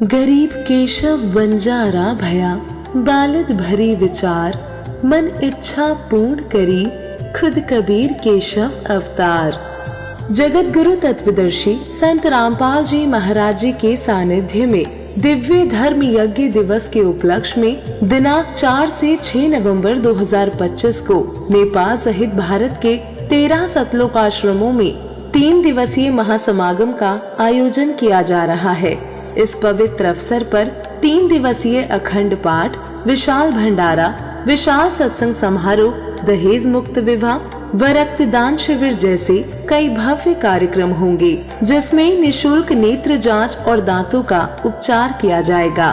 गरीब केशव बंजारा भया, बालद भरी विचार, मन इच्छा पूर्ण करी, खुद कबीर केशव अवतार। जगत गुरु तत्वदर्शी संत रामपाल जी महाराज जी के सानिध्य में दिव्य धर्म यज्ञ दिवस के उपलक्ष्य में दिनांक 4 से 6 नवंबर 2025 को नेपाल सहित भारत के 13 सतलोक आश्रमों में 3 दिवसीय महासमागम का आयोजन किया जा रहा है। इस पवित्र अवसर पर 3 दिवसीय अखंड पाठ, विशाल भंडारा, विशाल सत्संग समारोह, दहेज मुक्त विवाह व रक्तदान शिविर जैसे कई भव्य कार्यक्रम होंगे, जिसमें निशुल्क नेत्र जांच और दांतों का उपचार किया जाएगा।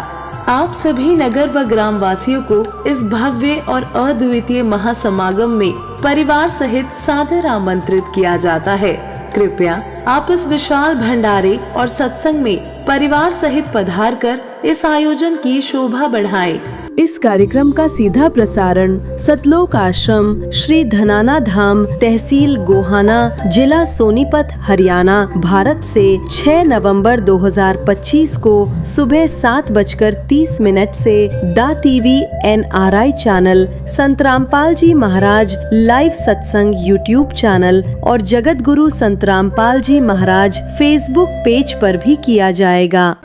आप सभी नगर व ग्राम वासियों को इस भव्य और अद्वितीय महासमागम में परिवार सहित सादर आमंत्रित किया जाता है। कृपया आप इस विशाल भंडारे और सत्संग में परिवार सहित पधार कर इस आयोजन की शोभा बढ़ाएं। इस कार्यक्रम का सीधा प्रसारण सतलोक आश्रम श्री धनाना धाम, तहसील गोहाना, जिला सोनीपत, हरियाणा, भारत से 6 नवंबर 2025 को सुबह 7:30 से दा टीवी NRI चैनल, संत रामपाल जी महाराज लाइव सत्संग यूट्यूब चैनल और जगत गुरु संत रामपाल जी महाराज फेसबुक पेज पर भी किया जाएगा।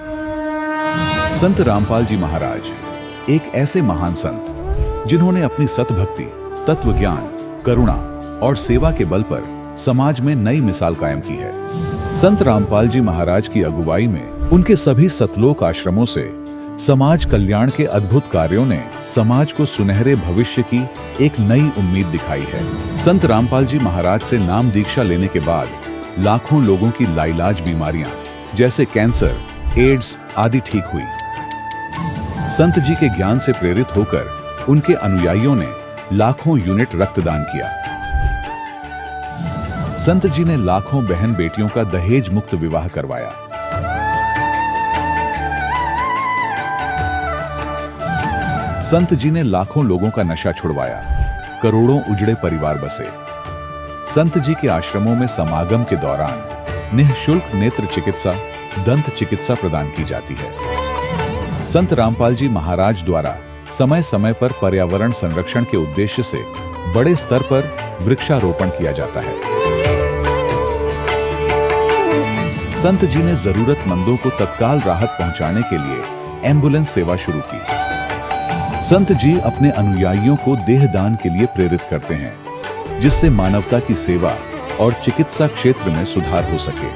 संत रामपाल जी महाराज एक ऐसे महान संत जिन्होंने अपनी सतभक्ति, तत्व ज्ञान, करुणा और सेवा के बल पर समाज में नई मिसाल कायम की है। संत रामपाल जी महाराज की अगुवाई में उनके सभी सतलोक आश्रमों से समाज कल्याण के अद्भुत कार्यों ने समाज को सुनहरे भविष्य की एक नई उम्मीद दिखाई है। संत रामपाल जी महाराज से नाम दीक्षा लेने के बाद लाखों लोगों की लाइलाज बीमारियां जैसे कैंसर, एड्स आदि ठीक हुई। संत जी के ज्ञान से प्रेरित होकर उनके अनुयायियों ने लाखों यूनिट रक्तदान किया। संत जी ने लाखों बहन बेटियों का दहेज मुक्त विवाह करवाया। संत जी ने लाखों लोगों का नशा छुड़वाया, करोड़ों उजड़े परिवार बसे। संत जी के आश्रमों में समागम के दौरान निःशुल्क नेत्र चिकित्सा, दंत चिकित्सा प्रदान की जाती है। संत रामपाल जी महाराज द्वारा समय समय पर पर्यावरण संरक्षण के उद्देश्य से बड़े स्तर पर वृक्षारोपण किया जाता है। संत जी ने जरूरतमंदों को तत्काल राहत पहुंचाने के लिए एम्बुलेंस सेवा शुरू की। संत जी अपने अनुयायियों को देहदान के लिए प्रेरित करते हैं, जिससे मानवता की सेवा और चिकित्सा क्षेत्र में सुधार हो सके।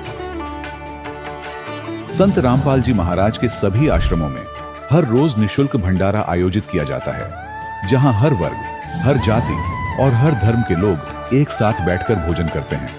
संत रामपाल जी महाराज के सभी आश्रमों में हर रोज निशुल्क भंडारा आयोजित किया जाता है, जहां हर वर्ग, हर जाति और हर धर्म के लोग एक साथ बैठकर भोजन करते हैं।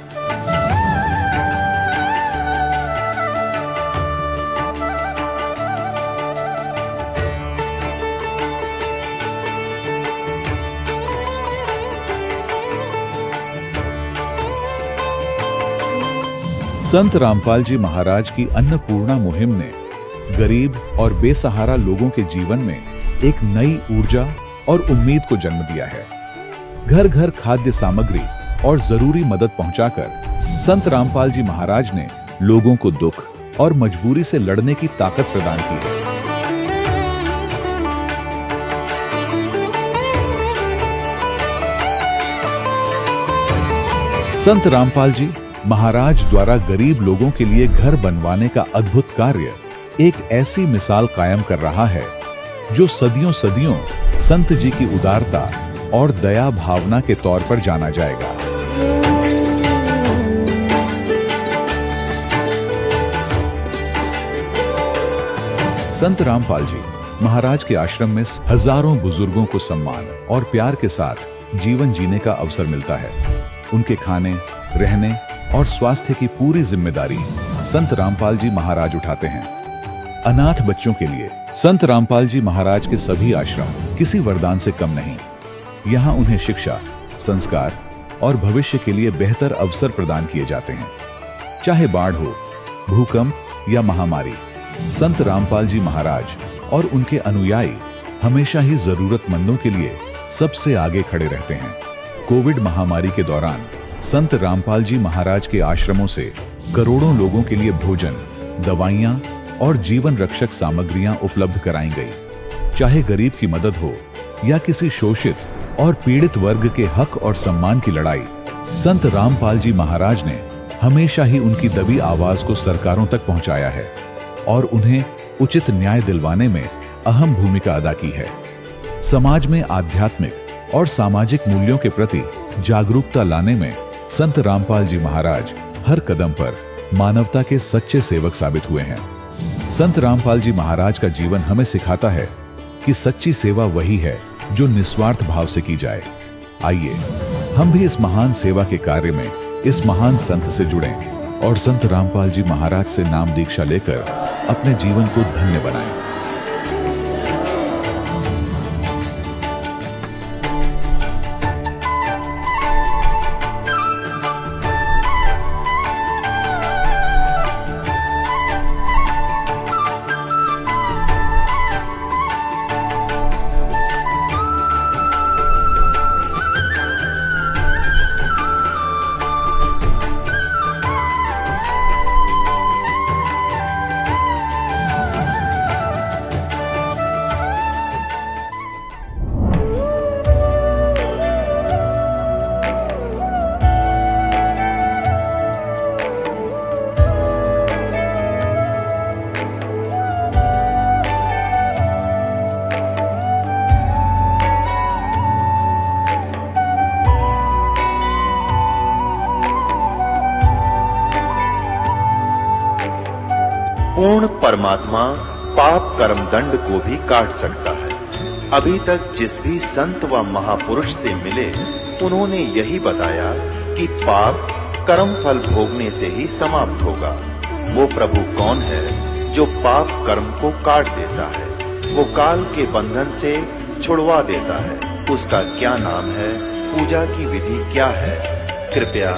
संत रामपाल जी महाराज की अन्नपूर्णा मुहिम ने गरीब और बेसहारा लोगों के जीवन में एक नई ऊर्जा और उम्मीद को जन्म दिया है। घर घर खाद्य सामग्री और जरूरी मदद पहुंचाकर संत रामपाल जी महाराज ने लोगों को दुख और मजबूरी से लड़ने की ताकत प्रदान की है। संत रामपाल जी महाराज द्वारा गरीब लोगों के लिए घर बनवाने का अद्भुत कार्य एक ऐसी मिसाल कायम कर रहा है जो सदियों सदियों संत जी की उदारता और दया भावना के तौर पर जाना जाएगा। संत रामपाल जी महाराज के आश्रम में हजारों बुजुर्गों को सम्मान और प्यार के साथ जीवन जीने का अवसर मिलता है। उनके खाने, रहने और स्वास्थ्य की पूरी जिम्मेदारी संत रामपाल जी महाराज उठाते हैं। अनाथ बच्चों के लिए संत रामपाल जी महाराज के सभी आश्रम किसी वरदान से कम नहीं। यहाँ उन्हें शिक्षा, संस्कार और भविष्य के लिए बेहतर अवसर प्रदान किए जाते हैं। चाहे बाढ़ हो, भूकंप या महामारी, संत रामपाल जी महाराज और उनके अनुयायी हमेशा ही जरूरतमंदों के लिए सबसे आगे खड़े रहते हैं। कोविड महामारी के दौरान संत रामपाल जी महाराज के आश्रमों से करोड़ों लोगों के लिए भोजन, दवाइयां और जीवन रक्षक सामग्रियां उपलब्ध कराई गई। चाहे गरीब की मदद हो या किसी शोषित और पीड़ित वर्ग के हक और सम्मान की लड़ाई, संत रामपाल जी महाराज ने हमेशा ही उनकी दबी आवाज को सरकारों तक पहुंचाया है और उन्हें उचित न्याय दिलवाने में अहम भूमिका अदा की है। समाज में आध्यात्मिक और सामाजिक मूल्यों के प्रति जागरूकता लाने में संत रामपाल जी महाराज हर कदम पर मानवता के सच्चे सेवक साबित हुए हैं। संत रामपाल जी महाराज का जीवन हमें सिखाता है कि सच्ची सेवा वही है जो निस्वार्थ भाव से की जाए। आइए हम भी इस महान सेवा के कार्य में इस महान संत से जुड़ें और संत रामपाल जी महाराज से नाम दीक्षा लेकर अपने जीवन को धन्य बनाएं। पूर्ण परमात्मा पाप कर्म दंड को भी काट सकता है। अभी तक जिस भी संत व महापुरुष से मिले उन्होंने यही बताया कि पाप कर्म फल भोगने से ही समाप्त होगा। वो प्रभु कौन है जो पाप कर्म को काट देता है, वो काल के बंधन से छुड़वा देता है। उसका क्या नाम है, पूजा की विधि क्या है? कृपया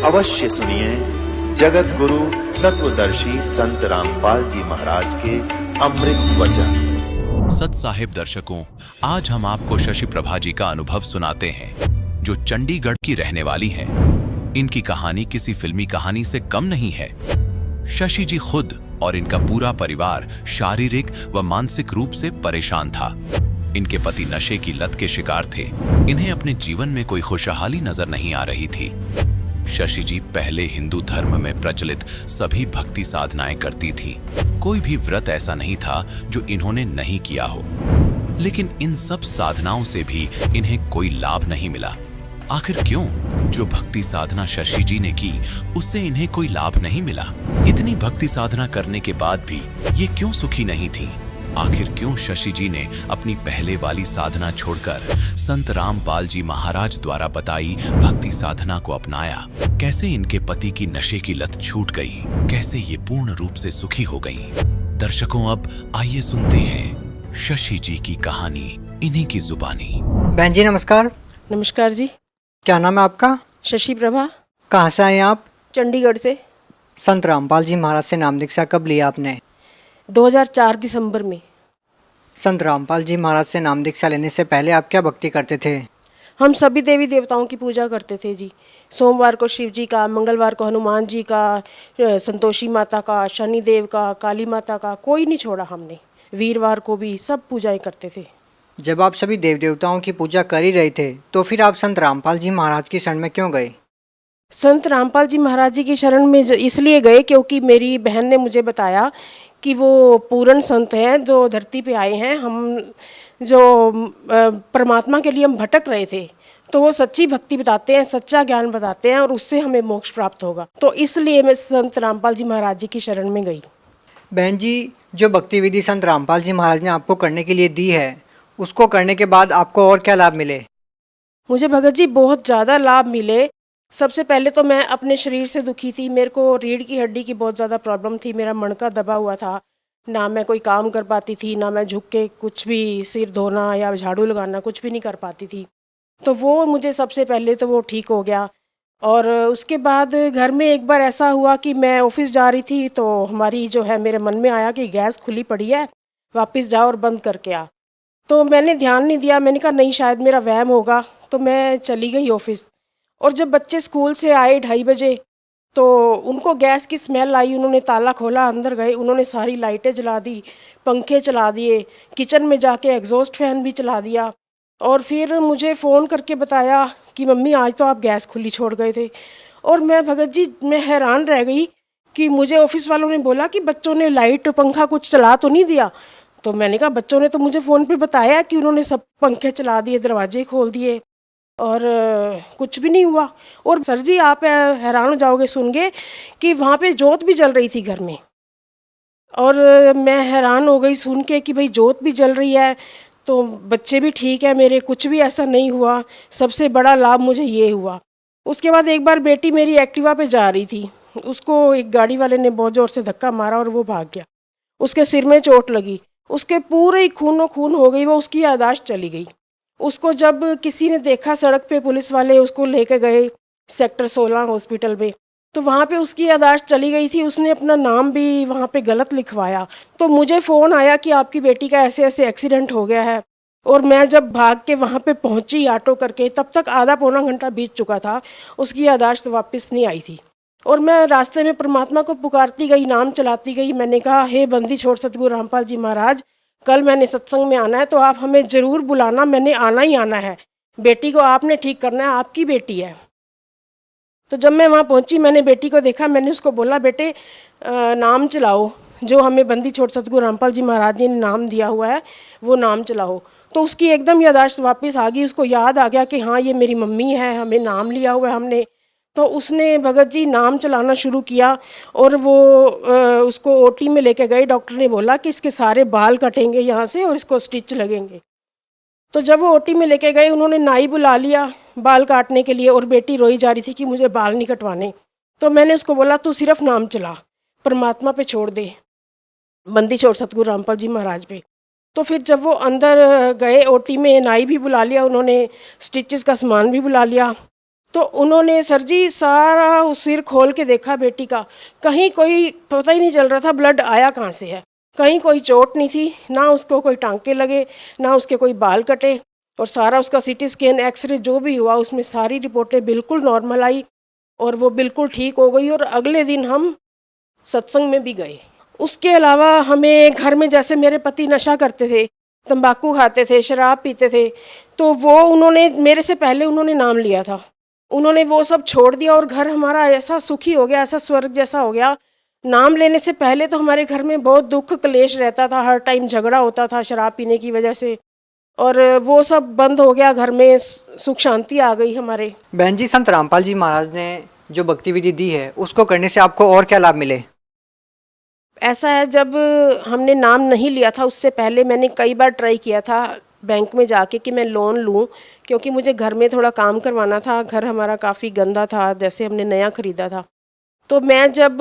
अवश्य सुनिए जगत गुरु तत्वदर्शी संत रामपाल जी महाराज के अमृत वचन। सत साहिब दर्शकों, आज हम आपको शशि प्रभा जी का अनुभव सुनाते हैं, जो चंडीगढ़ की रहने वाली हैं। इनकी कहानी किसी फिल्मी कहानी से कम नहीं है। शशि जी खुद और इनका पूरा परिवार शारीरिक व मानसिक रूप से परेशान था। इनके पति नशे की लत के शिकार थे। इन्हें अपने जीवन में कोई खुशहाली नजर नहीं आ रही थी। शशि जी पहले हिंदू धर्म में प्रचलित सभी भक्ति साधनाएं करती थी। कोई भी व्रत ऐसा नहीं था जो इन्होंने नहीं किया हो, लेकिन इन सब साधनाओं से भी इन्हें कोई लाभ नहीं मिला। आखिर क्यों? जो भक्ति साधना शशि जी ने की उससे इन्हें कोई लाभ नहीं मिला। इतनी भक्ति साधना करने के बाद भी ये क्यों सुखी नहीं थी? आखिर क्यों शशि जी ने अपनी पहले वाली साधना छोड़कर संत रामपाल जी महाराज द्वारा बताई भक्ति साधना को अपनाया? कैसे इनके पति की नशे की लत छूट गई? कैसे ये पूर्ण रूप से सुखी हो गई? दर्शकों, अब आइए सुनते हैं शशि जी की कहानी इन्हीं की जुबानी। बहन जी नमस्कार। नमस्कार जी। क्या नाम है आपका? शशि प्रभा। कहाँ से आए आप? चंडीगढ़ से। संत रामपाल जी महाराज से नाम दीक्षा कब लिया आपने? 2004 दिसंबर में। संत रामपाल जी महाराज से नाम दीक्षा लेने से पहले आप क्या भक्ति करते थे? हम सभी देवी देवताओं की पूजा करते थे जी। सोमवार को शिव जी का, मंगलवार को हनुमान जी का, संतोषी माता का, शनिदेव का, काली माता का, कोई नहीं छोड़ा हमने। वीरवार को भी सब पूजाएं करते थे। जब आप सभी देव देवताओं की पूजा कर ही रहे थे तो फिर आप संत रामपाल जी महाराज की शरण में क्यों गए? संत रामपाल जी महाराज जी की शरण में इसलिए गए क्योंकि मेरी बहन ने मुझे बताया कि वो पूर्ण संत हैं जो धरती पे आए हैं। हम जो परमात्मा के लिए हम भटक रहे थे, तो वो सच्ची भक्ति बताते हैं, सच्चा ज्ञान बताते हैं और उससे हमें मोक्ष प्राप्त होगा। तो इसलिए मैं संत रामपाल जी महाराज जी की शरण में गई। बहन जी, जो भक्ति विधि संत रामपाल जी महाराज ने आपको करने के लिए दी है, उसको करने के बाद आपको और क्या लाभ मिले? मुझे भगत जी बहुत ज़्यादा लाभ मिले। सबसे पहले तो मैं अपने शरीर से दुखी थी। मेरे को रीढ़ की हड्डी की बहुत ज़्यादा प्रॉब्लम थी। मेरा मणका दबा हुआ था, ना मैं कोई काम कर पाती थी, ना मैं झुक के कुछ भी सिर धोना या झाड़ू लगाना कुछ भी नहीं कर पाती थी। तो वो मुझे सबसे पहले तो वो ठीक हो गया। और उसके बाद घर में एक बार ऐसा हुआ कि मैं ऑफिस जा रही थी, तो हमारी जो है मेरे मन में आया कि गैस खुली पड़ी है, वापस जाओ और बंद करके आ। तो मैंने ध्यान नहीं दिया। मैंने कहा नहीं, शायद मेरा वहम होगा। तो मैं चली गई ऑफिस। और जब बच्चे स्कूल से आए 2:30 बजे, तो उनको गैस की स्मेल आई, उन्होंने ताला खोला, अंदर गए, उन्होंने सारी लाइटें जला दी, पंखे चला दिए, किचन में जाके एग्जॉस्ट फैन भी चला दिया और फिर मुझे फ़ोन करके बताया कि मम्मी आज तो आप गैस खुली छोड़ गए थे। और मैं भगत जी मैं हैरान रह गई कि मुझे ऑफिस वालों ने बोला कि बच्चों ने लाइट पंखा कुछ चला तो नहीं दिया। तो मैंने कहा बच्चों ने तो मुझे फ़ोन पे बताया कि उन्होंने सब पंखे चला दिए, दरवाजे खोल दिए और कुछ भी नहीं हुआ। और सर जी आप हैरान हो जाओगे सुन के कि वहाँ पे जोत भी जल रही थी घर में। और मैं हैरान हो गई सुन के कि भाई जोत भी जल रही है, तो बच्चे भी ठीक है मेरे, कुछ भी ऐसा नहीं हुआ। सबसे बड़ा लाभ मुझे ये हुआ। उसके बाद एक बार बेटी मेरी एक्टिवा पे जा रही थी, उसको एक गाड़ी वाले ने बहुत ज़ोर से धक्का मारा और वो भाग गया। उसके सिर में चोट लगी, उसके पूरे खूनो खून हो गई, वो उसकी याददाश्त चली गई। उसको जब किसी ने देखा सड़क पे, पुलिस वाले उसको लेके गए सेक्टर 16 हॉस्पिटल में, तो वहाँ पे उसकी याददाश्त चली गई थी। उसने अपना नाम भी वहाँ पे गलत लिखवाया। तो मुझे फ़ोन आया कि आपकी बेटी का ऐसे ऐसे एक्सीडेंट हो गया है। और मैं जब भाग के वहाँ पे पहुँची ऑटो करके, तब तक आधा पौना घंटा बीत चुका था, उसकी याददाश्त वापस नहीं आई थी। और मैं रास्ते में परमात्मा को पुकारती गई, नाम चलाती गई। मैंने कहा हे बंदी छोड़ सतगुरु रामपाल जी महाराज, कल मैंने सत्संग में आना है तो आप हमें ज़रूर बुलाना, मैंने आना ही आना है। बेटी को आपने ठीक करना है, आपकी बेटी है। तो जब मैं वहाँ पहुँची, मैंने बेटी को देखा, मैंने उसको बोला बेटे नाम चलाओ, जो हमें बंदी छोड़ सतगुरु रामपाल जी महाराज जी ने नाम दिया हुआ है वो नाम चलाओ। तो उसकी एकदम याददाश्त वापस आ गई, उसको याद आ गया कि हाँ ये मेरी मम्मी है, हमें नाम लिया हुआ है हमने। तो उसने भगत जी नाम चलाना शुरू किया और वो उसको ओटी में लेके गए। डॉक्टर ने बोला कि इसके सारे बाल कटेंगे यहाँ से और इसको स्टिच लगेंगे। तो जब वो ओटी में लेके गए, उन्होंने नाई बुला लिया बाल काटने के लिए और बेटी रोई जा रही थी कि मुझे बाल नहीं कटवाने। तो मैंने उसको बोला तू सिर्फ नाम चला, परमात्मा पे छोड़ दे, बंदी छोड़ सतगुरु रामपाल जी महाराज पे। तो फिर जब वो अंदर गए ओटी में, नाई भी बुला लिया उन्होंने, स्टिचेस का सामान भी बुला लिया। तो उन्होंने सर जी सारा सिर खोल के देखा बेटी का, कहीं कोई पता ही नहीं चल रहा था ब्लड आया कहाँ से है। कहीं कोई चोट नहीं थी, ना उसको कोई टांके लगे, ना उसके कोई बाल कटे। और सारा उसका सीटी स्कैन, एक्सरे जो भी हुआ उसमें सारी रिपोर्टें बिल्कुल नॉर्मल आई और वो बिल्कुल ठीक हो गई। और अगले दिन हम सत्संग में भी गए। उसके अलावा हमें घर में, जैसे मेरे पति नशा करते थे, तंबाकू खाते थे, शराब पीते थे, तो वो उन्होंने मेरे से पहले उन्होंने नाम लिया था, उन्होंने वो सब छोड़ दिया और घर हमारा ऐसा सुखी हो गया, ऐसा स्वर्ग जैसा हो गया। नाम लेने से पहले तो हमारे घर में बहुत दुख क्लेश रहता था, हर टाइम झगड़ा होता था शराब पीने की वजह से, और वो सब बंद हो गया, घर में सुख शांति आ गई हमारे। बहन जी, संत रामपाल जी महाराज ने जो भक्ति विधि दी है उसको करने से आपको और क्या लाभ मिले? ऐसा है, जब हमने नाम नहीं लिया था उससे पहले मैंने कई बार ट्राई किया था बैंक में जाके कि मैं लोन लूं, क्योंकि मुझे घर में थोड़ा काम करवाना था। घर हमारा काफ़ी गंदा था, जैसे हमने नया ख़रीदा था। तो मैं जब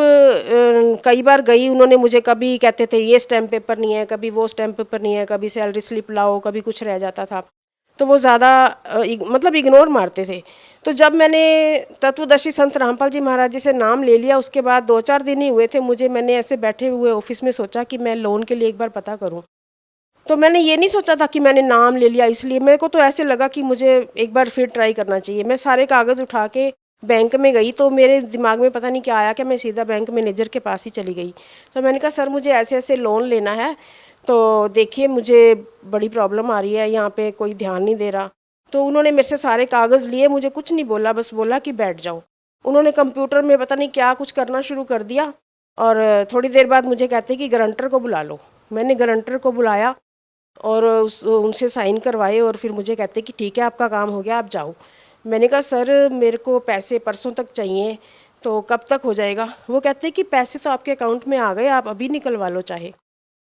कई बार गई, उन्होंने मुझे कभी कहते थे ये स्टैम्प पेपर नहीं है, कभी वो स्टैम्प पेपर नहीं है, कभी सैलरी स्लिप लाओ, कभी कुछ रह जाता था। तो वो ज़्यादा मतलब इग्नोर मारते थे। तो जब मैंने तत्वदर्शी संत रामपाल जी महाराज जी से नाम ले लिया, उसके बाद 2-4 दिन ही हुए थे मुझे, मैंने ऐसे बैठे हुए ऑफिस में सोचा कि मैं लोन के लिए एक बार पता करूं। तो मैंने ये नहीं सोचा था कि मैंने नाम ले लिया, इसलिए मेरे को तो ऐसे लगा कि मुझे एक बार फिर ट्राई करना चाहिए। मैं सारे कागज़ उठा के बैंक में गई, तो मेरे दिमाग में पता नहीं क्या आया कि मैं सीधा बैंक मैनेजर के पास ही चली गई। तो मैंने कहा सर मुझे ऐसे ऐसे लोन लेना है, तो देखिए मुझे बड़ी प्रॉब्लम आ रही है, यहाँ पे कोई ध्यान नहीं दे रहा। तो उन्होंने मेरे से सारे कागज़ लिए, मुझे कुछ नहीं बोला, बस बोला कि बैठ जाओ। उन्होंने कंप्यूटर में पता नहीं क्या कुछ करना शुरू कर दिया और थोड़ी देर बाद मुझे कहते कि गारंटर को बुला लो। मैंने गारंटर को बुलाया और उनसे साइन करवाए और फिर मुझे कहते कि ठीक है आपका काम हो गया, आप जाओ। मैंने कहा सर मेरे को पैसे परसों तक चाहिए, तो कब तक हो जाएगा? वो कहते कि पैसे तो आपके अकाउंट में आ गए, आप अभी निकलवा लो चाहे।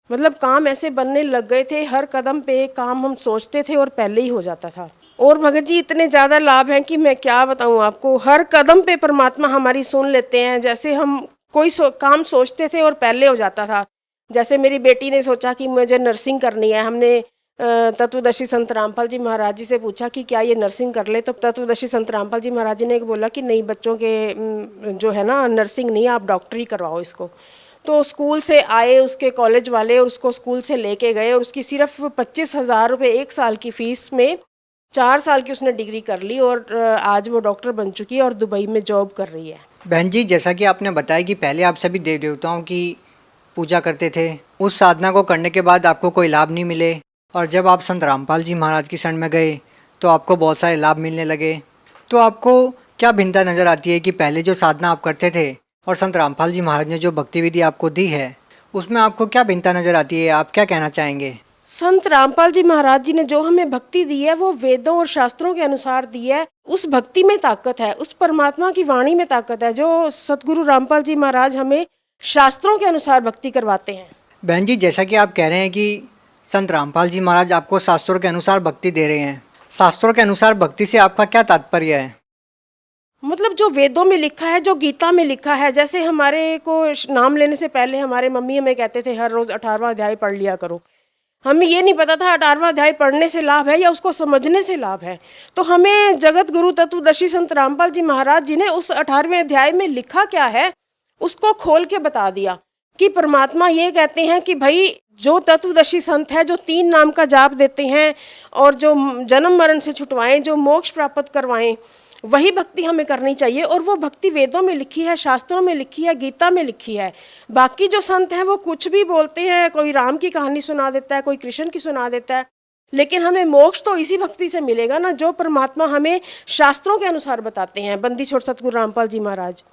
मतलब काम ऐसे बनने लग गए थे, हर कदम पे काम हम सोचते थे और पहले ही हो जाता था। और भगत जी इतने ज़्यादा लाभ हैं कि मैं क्या बताऊँ आपको। हर कदम पे परमात्मा हमारी सुन लेते हैं। जैसे हम कोई काम सोचते थे और पहले हो जाता था। जैसे मेरी बेटी ने सोचा कि मुझे नर्सिंग करनी है, हमने तत्वदर्शी संत रामपाल जी महाराज जी से पूछा कि क्या ये नर्सिंग कर ले, तो तत्वदर्शी संत रामपाल जी महाराज जी ने बोला कि नहीं, बच्चों के जो है ना नर्सिंग नहीं, आप डॉक्टरी करवाओ इसको। तो स्कूल से आए उसके कॉलेज वाले और उसको स्कूल से लेके गए और उसकी सिर्फ 25,000 रुपये 1 साल की फ़ीस में 4 साल की उसने डिग्री कर ली और आज वो डॉक्टर बन चुकी है और दुबई में जॉब कर रही है। बहन जी, जैसा कि आपने बताया कि पहले आप सभी देव देवताओं की पूजा करते थे, उस साधना को करने के बाद आपको कोई लाभ नहीं मिले, और जब आप संत रामपाल जी महाराज की शरण में गए तो आपको बहुत सारे लाभ मिलने लगे। तो आपको क्या भिन्नता नज़र आती है कि पहले जो साधना आप करते थे और संत रामपाल जी महाराज ने जो भक्ति विधि आपको दी है, उसमें आपको क्या भिन्नता नज़र आती है? आप क्या कहना चाहेंगे? संत रामपाल जी महाराज जी ने जो हमें भक्ति दी है वो वेदों और शास्त्रों के अनुसार दी है। उस भक्ति में ताकत है, उस परमात्मा की वाणी में ताकत है, जो सतगुरु रामपाल जी महाराज हमें शास्त्रों के अनुसार भक्ति करवाते हैं। बहन जी, जैसा कि आप कह रहे हैं कि संत रामपाल जी महाराज आपको शास्त्रों के अनुसार भक्ति दे रहे हैं, शास्त्रों के अनुसार भक्ति से आपका क्या तात्पर्य है? मतलब जो वेदों में लिखा है, जो गीता में लिखा है, जैसे हमारे को नाम लेने से पहले हमारे मम्मी हमें कहते थे हर रोज 18वां अध्याय पढ़ लिया करो। हमें ये नहीं पता था 18वां अध्याय पढ़ने से लाभ है या उसको समझने से लाभ है। तो हमें जगत गुरु तत्वदर्शी संत रामपाल जी महाराज जी ने उस 18वें अध्याय में लिखा क्या है उसको खोल के बता दिया कि परमात्मा ये कहते हैं कि भाई जो तत्वदर्शी संत है, जो 3 नाम का जाप देते हैं और जो जन्म मरण से छुटवाएं, जो मोक्ष प्राप्त करवाएं, वही भक्ति हमें करनी चाहिए। और वो भक्ति वेदों में लिखी है, शास्त्रों में लिखी है, गीता में लिखी है। बाकी जो संत हैं वो कुछ भी बोलते हैं, कोई राम की कहानी सुना देता है, कोई कृष्ण की सुना देता है, लेकिन हमें मोक्ष तो इसी भक्ति से मिलेगा ना जो परमात्मा हमें शास्त्रों के अनुसार बताते हैं, बंदी छोड़ सतगुरु रामपाल जी महाराज।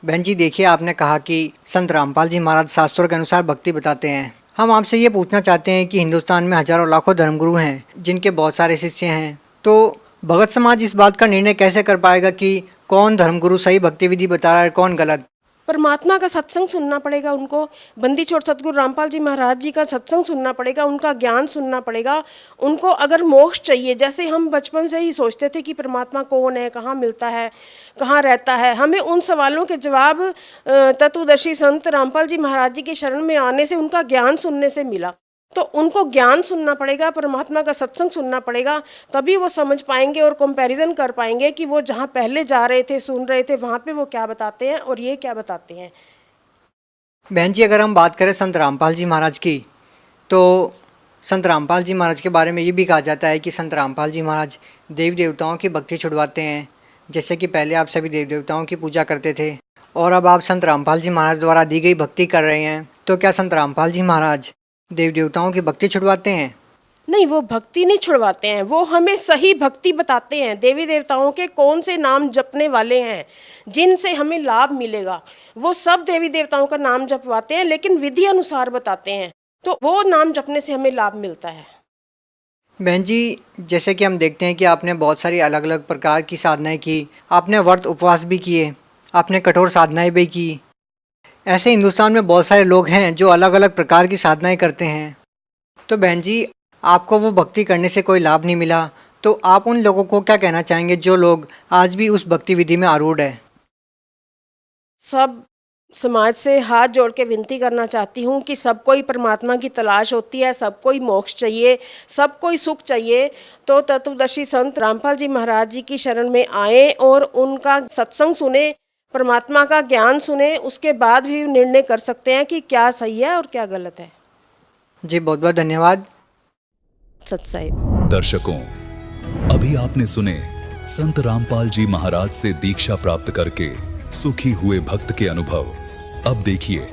बहन जी, देखिए, आपने कहा कि संत रामपाल जी महाराज शास्त्रों के अनुसार भक्ति बताते हैं। हम आपसे ये पूछना चाहते हैं कि हिंदुस्तान में हजारों लाखों धर्मगुरु हैं जिनके बहुत सारे शिष्य हैं, तो भगत समाज इस बात का निर्णय कैसे कर पाएगा कि कौन धर्मगुरु सही भक्ति विधि बता रहा है, कौन गलत? परमात्मा का सत्संग सुनना पड़ेगा उनको, बंदी छोड़ सतगुरु रामपाल जी महाराज जी का सत्संग सुनना पड़ेगा, उनका ज्ञान सुनना पड़ेगा। उनको अगर मोक्ष चाहिए, जैसे हम बचपन से ही सोचते थे कि परमात्मा कौन है, कहाँ मिलता है, कहाँ रहता है, हमें उन सवालों के जवाब तत्वदर्शी संत रामपाल जी महाराज जी की शरण में आने से, उनका ज्ञान सुनने से मिला। तो उनको ज्ञान सुनना पड़ेगा, परमात्मा का सत्संग सुनना पड़ेगा, तभी वो समझ पाएंगे और कंपैरिजन कर पाएंगे कि वो जहाँ पहले जा रहे थे, सुन रहे थे, वहाँ पे वो क्या बताते हैं और ये क्या बताते हैं। बहन जी, अगर हम बात करें संत रामपाल जी महाराज की, तो संत रामपाल जी महाराज के बारे में ये भी कहा जाता है कि संत रामपाल जी महाराज देवी देवताओं की भक्ति छुड़वाते हैं। जैसे कि पहले आप सभी देवी देवताओं की पूजा करते थे और अब आप संत रामपाल जी महाराज द्वारा दी गई भक्ति कर रहे हैं, तो क्या संत रामपाल जी महाराज देव देवताओं की भक्ति छुड़वाते हैं? नहीं, वो भक्ति नहीं छुड़वाते हैं, वो हमें सही भक्ति बताते हैं। देवी देवताओं के कौन से नाम जपने वाले हैं जिनसे हमें लाभ मिलेगा, वो सब देवी देवताओं का नाम जपवाते हैं, लेकिन विधि अनुसार बताते हैं, तो वो नाम जपने से हमें लाभ मिलता है। बहन जी, जैसे कि हम देखते हैं कि आपने बहुत सारी अलग अलग प्रकार की साधनाएं की, आपने व्रत उपवास भी किए, आपने कठोर साधनाएं भी की। ऐसे हिंदुस्तान में बहुत सारे लोग हैं जो अलग अलग प्रकार की साधनाएं करते हैं। तो बहन जी, आपको वो भक्ति करने से कोई लाभ नहीं मिला, तो आप उन लोगों को क्या कहना चाहेंगे जो लोग आज भी उस भक्ति विधि में आरूढ़ है? सब समाज से हाथ जोड़ के विनती करना चाहती हूँ कि सबको ही परमात्मा की तलाश होती है, सबको ही मोक्ष चाहिए, सबको ही सुख चाहिए। तो तत्वदर्शी संत रामपाल जी महाराज जी की शरण में आए और उनका सत्संग सुने, परमात्मा का ज्ञान सुने, उसके बाद भी निर्णय कर सकते हैं कि क्या सही है और क्या गलत है। जी, बहुत बहुत धन्यवाद। सत साहिब। दर्शकों, अभी आपने सुने संत रामपाल जी महाराज से दीक्षा प्राप्त करके सुखी हुए भक्त के अनुभव। अब देखिए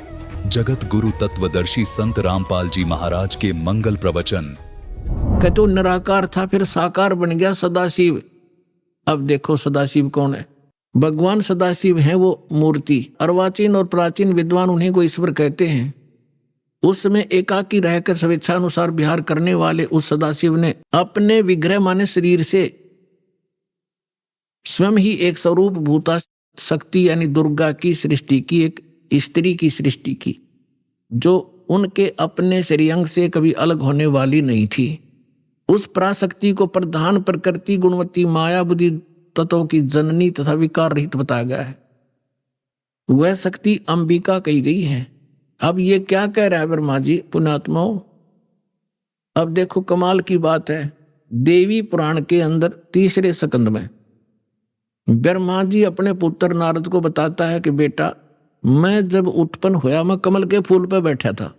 जगत गुरु तत्वदर्शी संत रामपाल जी महाराज के मंगल प्रवचन। कतो निराकार था, फिर साकार बन गया सदाशिव। अब देखो सदाशिव कौन है? भगवान सदाशिव है वो मूर्ति। अर्वाचीन और प्राचीन विद्वान उन्हीं को ईश्वर कहते हैं। उस समय एकाकी रहकर स्वेच्छानुसार विहार करने वाले उस सदाशिव ने अपने विग्रह माने शरीर से स्वयं ही एक स्वरूप भूता शक्ति यानी दुर्गा की सृष्टि की, एक स्त्री की सृष्टि की, जो उनके अपने श्रेयंग से कभी अलग होने वाली नहीं थी। उस पराशक्ति को प्रधान प्रकृति गुणवती माया बुद्धि तत्वों की जननी तथा विकार रहित बताया गया है। वह शक्ति अंबिका कही गई है। अब ये क्या कह रहा है ब्रह्मा जी? पुण्यात्माओं, अब देखो कमाल की बात है। देवी पुराण के अंदर तीसरे स्कंद में ब्रह्मा जी अपने पुत्र नारद को बताता है कि बेटा, मैं जब उत्पन्न हुआ मैं कमल के फूल पर बैठा था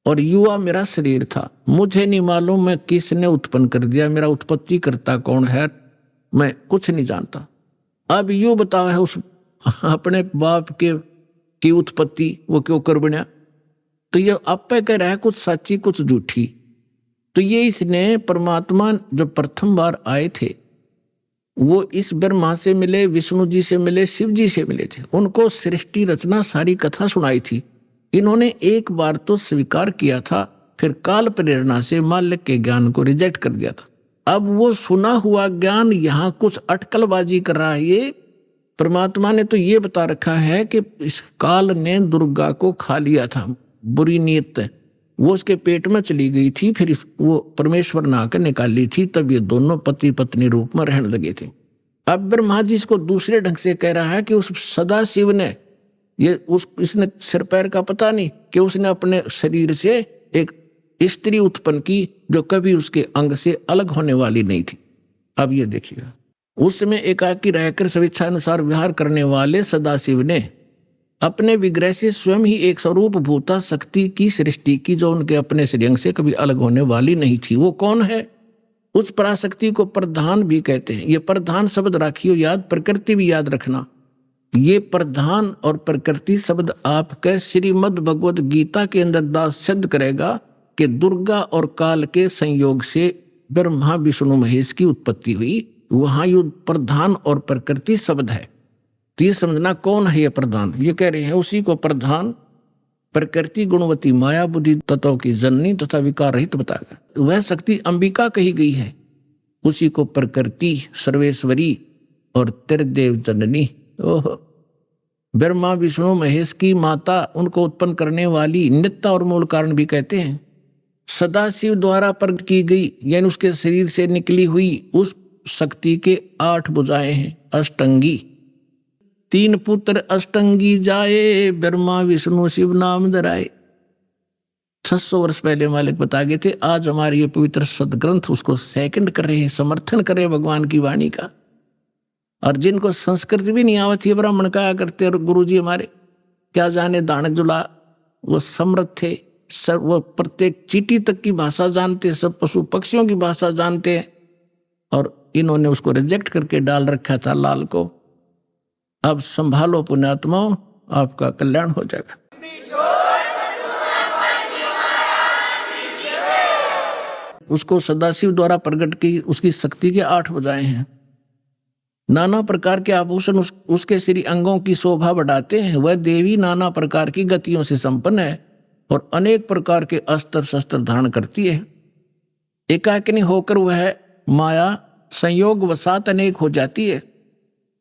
और युवा मेरा शरीर था। मुझे नहीं मालूम मैं किसने उत्पन्न कर दिया, मेरा उत्पत्ति करता कौन है, मैं कुछ नहीं जानता। अब यूं बताओ है उस अपने बाप के की उत्पत्ति वो क्यों कर बना, तो ये आपे कह रहा है कुछ सच्ची कुछ झूठी। तो ये इसने परमात्मा जो प्रथम बार आए थे वो इस ब्रह्मा से मिले, विष्णु जी से मिले, शिव जी से मिले थे, उनको सृष्टि रचना सारी कथा सुनाई थी। इन्होंने एक बार तो स्वीकार किया था, फिर काल प्रेरणा से मालिक के ज्ञान को रिजेक्ट कर दिया था। अब वो सुना हुआ ज्ञान यहाँ कुछ अटकलबाजी कर रहा है। ये परमात्मा ने तो ये बता रखा है कि इस काल ने दुर्गा को खा लिया था, बुरी नीयत वो उसके पेट में चली गई थी, फिर वो परमेश्वर ने आकर निकाली थी, तब ये दोनों पति पत्नी रूप में रहने लगे थे। अब ब्रह्मा जी इसको दूसरे ढंग से कह रहा है कि उस सदा शिव ने इसने सिर पैर का पता नहीं कि उसने अपने शरीर से एक स्त्री उत्पन्न की जो कभी उसके अंग से अलग होने वाली नहीं थी। अब ये देखिएगा, उस समय एकाकी रहकर स्वेच्छा अनुसार विहार करने वाले सदाशिव ने अपने विग्रह से स्वयं ही एक स्वरूप भूता शक्ति की सृष्टि की जो उनके अपने श्रेयंग से कभी अलग होने वाली नहीं थी। वो कौन है? उस पराशक्ति को प्रधान भी कहते हैं। ये प्रधान शब्द राखियो याद, प्रकृति भी याद रखना। ये प्रधान और प्रकृति शब्द आपके श्रीमद् भगवद गीता के अंदर दास सिद्ध करेगा कि दुर्गा और काल के संयोग से ब्रह्मा विष्णु महेश की उत्पत्ति हुई। वहां युद्ध प्रधान और प्रकृति शब्द है, तो ये समझना कौन है ये प्रधान। ये कह रहे हैं उसी को प्रधान प्रकृति गुणवती माया बुद्धि तत्वों की जननी तथा विकार रहित बताएगा। वह शक्ति अंबिका कही गई है, उसी को प्रकृति सर्वेश्वरी और त्रिदेव जननी। ओह, ब्रह्मा विष्णु महेश की माता, उनको उत्पन्न करने वाली नित्य और मूल कारण भी कहते हैं। सदाशिव द्वारा प्रकट की गई यानी उसके शरीर से निकली हुई उस शक्ति के 8 भुजाएं हैं, अष्टंगी। 3 पुत्र अष्टंगी जाए, ब्रह्मा विष्णु शिव नाम धराए। 600 वर्ष पहले मालिक बता गए थे। आज हमारे ये पवित्र सदग्रंथ उसको सेकंड कर रहे हैं, समर्थन कर रहे हैं भगवान की वाणी का। और जिनको संस्कृत भी नहीं आवती है ब्राह्मण का करते, और गुरु जी हमारे क्या जाने दानक जुला, वो समृद्ध थे, सब वो प्रत्येक चींटी तक की भाषा जानते, सब पशु पक्षियों की भाषा जानते हैं, और इन्होंने उसको रिजेक्ट करके डाल रखा था लाल को। अब संभालो पुण्यात्माओं, आपका कल्याण हो जाएगा। उसको सदाशिव द्वारा प्रकट की उसकी शक्ति के 8 भुजाएं हैं। नाना प्रकार के आभूषण उसके श्री अंगों की शोभा बढ़ाते हैं। वह देवी नाना प्रकार की गतियों से संपन्न है और अनेक प्रकार के अस्त्र शस्त्र धारण करती है। एकाकिनी होकर वह माया संयोग वसात अनेक हो जाती है।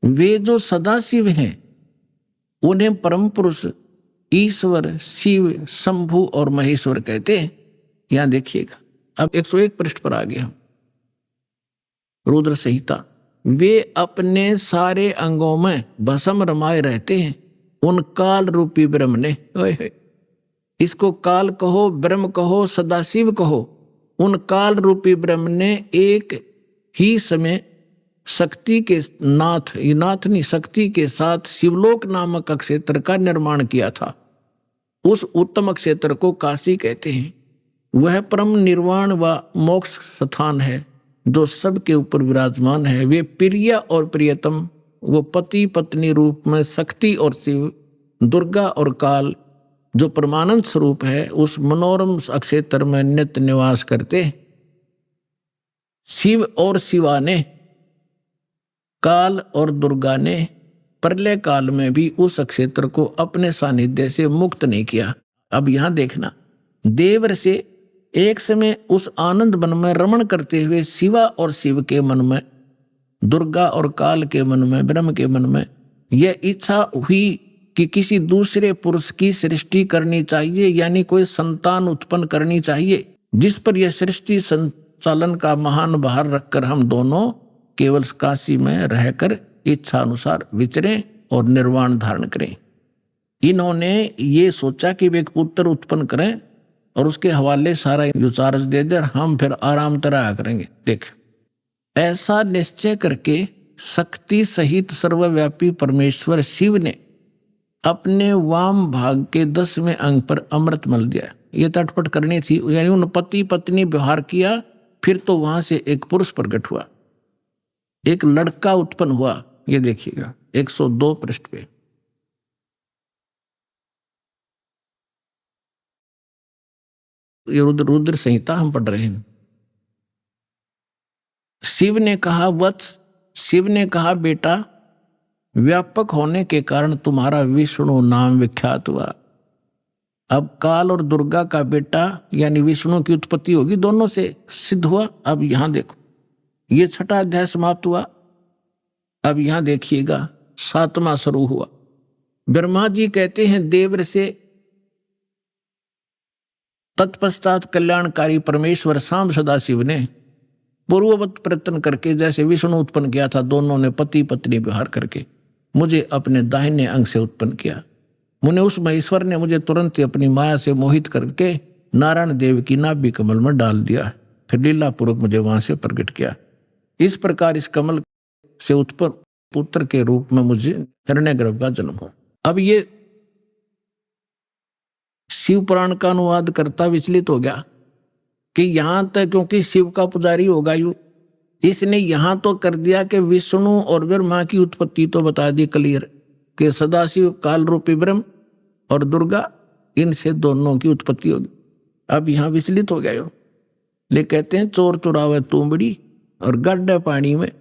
वे जो सदाशिव हैं उन्हें परम पुरुष ईश्वर शिव शंभु और महेश्वर कहते हैं। यहां देखिएगा, अब 101 पृष्ठ पर आ गया रुद्र संहिता। वे अपने सारे अंगों में भस्म रमाए रहते हैं उन काल रूपी ब्रह्म ने। इसको काल कहो, ब्रह्म कहो, सदाशिव कहो, उन काल रूपी ब्रह्म ने एक ही समय शक्ति के शक्ति के साथ शिवलोक नामक क्षेत्र का निर्माण किया था। उस उत्तम क्षेत्र को काशी कहते हैं। वह परम निर्वाण व मोक्ष स्थान है जो सबके ऊपर विराजमान है। वे प्रिय और प्रियतम, वो पति पत्नी रूप में शक्ति और शिव, दुर्गा और काल जो परमानंद स्वरूप है, उस मनोरम क्षेत्र में नित्य निवास करते हैं। शिव और शिवा ने, काल और दुर्गा ने प्रलय काल में भी उस क्षेत्र को अपने सानिध्य से मुक्त नहीं किया। अब यहां देखना, देवर से एक समय उस आनंद वन में रमण करते हुए शिवा और शिव के मन में, दुर्गा और काल के मन में, ब्रह्म के मन में यह इच्छा हुई कि किसी दूसरे पुरुष की सृष्टि करनी चाहिए, यानी कोई संतान उत्पन्न करनी चाहिए, जिस पर यह सृष्टि संचालन का महान भार रखकर हम दोनों केवल काशी में रहकर इच्छा अनुसार विचरें और निर्वाण धारण करें। इन्होंने ये सोचा कि वे एक पुत्र उत्पन्न करें और उसके हवाले सारा युचार्ज दे दे, हम फिर आराम तरह करेंगे। देख, ऐसा निश्चय करके शक्ति सहित सर्वव्यापी परमेश्वर शिव ने अपने वाम भाग के 10वें अंग पर अमृत मल दिया। ये तटपट करनी थी, यानी उन पति पत्नी व्यवहार किया। फिर तो वहां से एक पुरुष प्रकट हुआ, एक लड़का उत्पन्न हुआ, ये देखिएगा 102 पृष्ठ पे। ये रुद्र संहिता हम पढ़ रहे हैं। शिव ने कहा वत्स, शिव ने कहा बेटा, व्यापक होने के कारण तुम्हारा विष्णु नाम विख्यात हुआ। अब काल और दुर्गा का बेटा यानी विष्णु की उत्पत्ति होगी, दोनों से सिद्ध हुआ। अब यहां देखो, ये 6वां अध्याय समाप्त हुआ। अब यहां देखिएगा 7वां शुरू हुआ। ब्रह्मा जी कहते हैं देवर से, तत्पश्चात कल्याणकारी परमेश्वर शाम सदाशिव ने पूर्ववत प्रयत्न करके जैसे विष्णु उत्पन्न किया था, दोनों ने पति पत्नी व्यवहार करके मुझे अपने दाहिने अंग से उत्पन्न किया। मुने उस महेश्वर ने मुझे तुरंत ही अपनी माया से मोहित करके नारायण देव की नाभि कमल में डाल दिया, फिर लीला पूर्वक मुझे वहां से प्रकट किया। इस प्रकार इस कमल से उत्पन्न पुत्र के रूप में मुझे हिरण्यगर्भ का जन्म हुआ। अब ये शिव पुराण का अनुवाद करता विचलित हो गया कि यहां तक, क्योंकि शिव का पुजारी होगा यू, इसने यहां तो कर दिया कि विष्णु और ब्रह्मा की उत्पत्ति तो बता दी क्लियर कि सदाशिव काल रूपी ब्रह्म और दुर्गा, इनसे दोनों की उत्पत्ति होगी। अब यहां विचलित हो गया यो। ले कहते हैं चोर चुरावे तुंबड़ी और गड्ढे पानी में,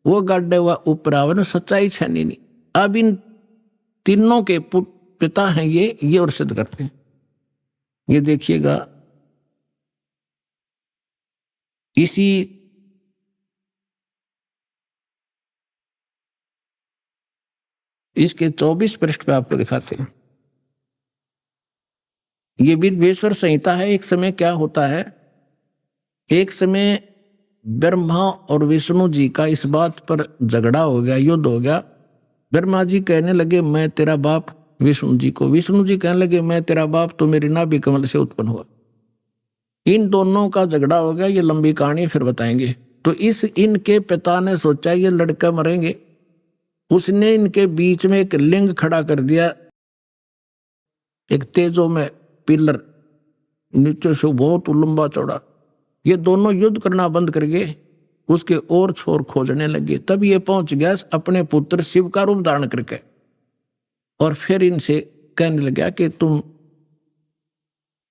वो गड्ढे हुआ ऊपर आवे ना, सच्चाई छानी नहीं। अब इन तीनों के पिता हैं ये और सिद्ध करते हैं। ये देखिएगा इसी इसके 24 पृष्ठ पे आपको दिखाते हैं। ये विद्वेश्वर संहिता है। एक समय क्या होता है, एक समय ब्रह्मा और विष्णु जी का इस बात पर झगड़ा हो गया, युद्ध हो गया। ब्रह्मा जी कहने लगे मैं तेरा बाप विष्णु जी को, विष्णु जी कहने लगे मैं तेरा बाप, तो मेरी नाभि कमल से उत्पन्न हुआ। इन दोनों का झगड़ा हो गया। ये लंबी कहानी फिर बताएंगे। तो इनके पिता ने सोचा ये लड़का मरेंगे, उसने इनके बीच में एक लिंग खड़ा कर दिया, एक तेजो में पिलर, नीचे से बहुत लंबा चौड़ा। ये दोनों युद्ध करना बंद कर गए, उसके और छोर खोजने लगे। तब ये पहुंच गया अपने पुत्र शिव का रूप धारण करके, और फिर इनसे कहने लगा कि तुम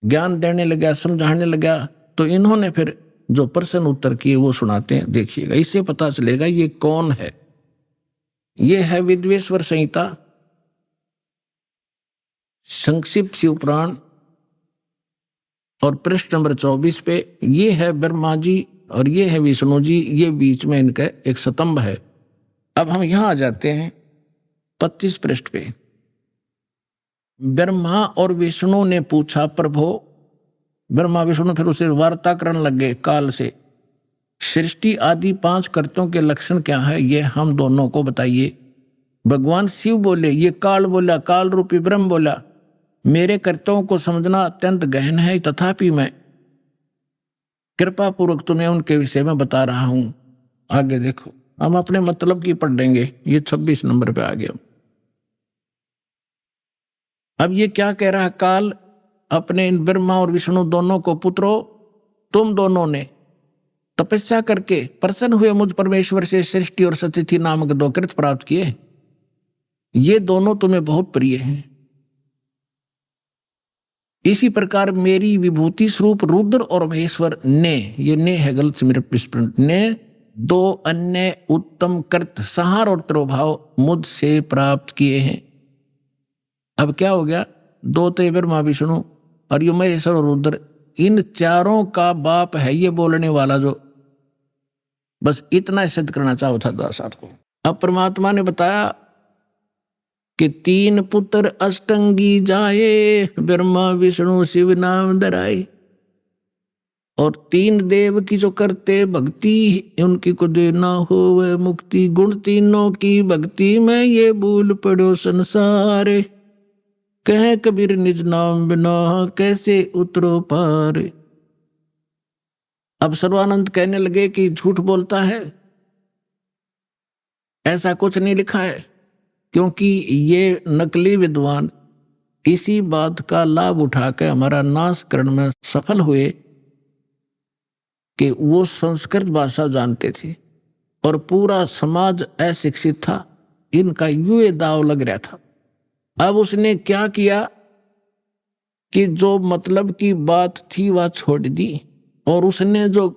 ज्ञान देने लगा, समझाने लगा। तो इन्होंने फिर जो प्रश्न उत्तर किए वो सुनाते हैं, देखिएगा। इससे पता चलेगा ये कौन है। ये है विद्वेश्वर संहिता, संक्षिप्त शिव पुराण, और पृष्ठ नंबर 24 पे ये है ब्रह्मा जी और ये है विष्णु जी, ये बीच में इनका एक स्तंभ है। अब हम यहां आ जाते हैं 25 पृष्ठ पे। ब्रह्मा और विष्णु ने पूछा प्रभो, ब्रह्मा विष्णु फिर उसे वार्ता करने लगे काल से, सृष्टि आदि 5 कर्तों के लक्षण क्या है ये हम दोनों को बताइए। भगवान शिव बोले, ये काल बोला, काल रूपी ब्रह्म बोला, मेरे कर्तव्यों को समझना अत्यंत गहन है, तथापि मैं कृपा पूर्वक तुम्हें उनके विषय में बता रहा हूं। आगे देखो, हम अपने मतलब की पढ़ लेंगे। ये 26 नंबर पे आ गया। अब ये क्या कह रहा है काल अपने इन ब्रह्मा और विष्णु दोनों को, पुत्रो तुम दोनों ने तपस्या करके प्रसन्न हुए मुझ परमेश्वर से सृष्टि और सतिथि नामक 2 कृत प्राप्त किए। ये दोनों तुम्हें बहुत प्रिय हैं। इसी प्रकार मेरी विभूति स्वरूप रुद्र और महेश्वर ने, ये ने है गलत से मेरे विस्मरण, ने 2 अन्य उत्तम कृत संहार और तिरोभाव मुझसे प्राप्त किए हैं। अब क्या हो गया, 2 थे ब्रह्मा विष्णु और ये महेश्वर और रुद्र, इन चारों का बाप है ये बोलने वाला, जो बस इतना सिद्ध करना चाहो था दासात को। अब परमात्मा ने बताया कि 3 पुत्र अष्टंगी जाए, ब्रह्मा विष्णु शिव नाम धराए, और 3 देव की जो करते भक्ति उनकी को देना हो वह मुक्ति। गुण तीनों की भक्ति में ये भूल पड़ो संसार, कहे कबीर निज नाम बिना कैसे उतरो पार। अब सर्वानंद कहने लगे कि झूठ बोलता है, ऐसा कुछ नहीं लिखा है, क्योंकि ये नकली विद्वान इसी बात का लाभ उठाकर हमारा नाश करने में सफल हुए कि वो संस्कृत भाषा जानते थे और पूरा समाज अशिक्षित था। इनका यूं दाव लग रहा था। अब उसने क्या किया कि जो मतलब की बात थी वह छोड़ दी, और उसने जो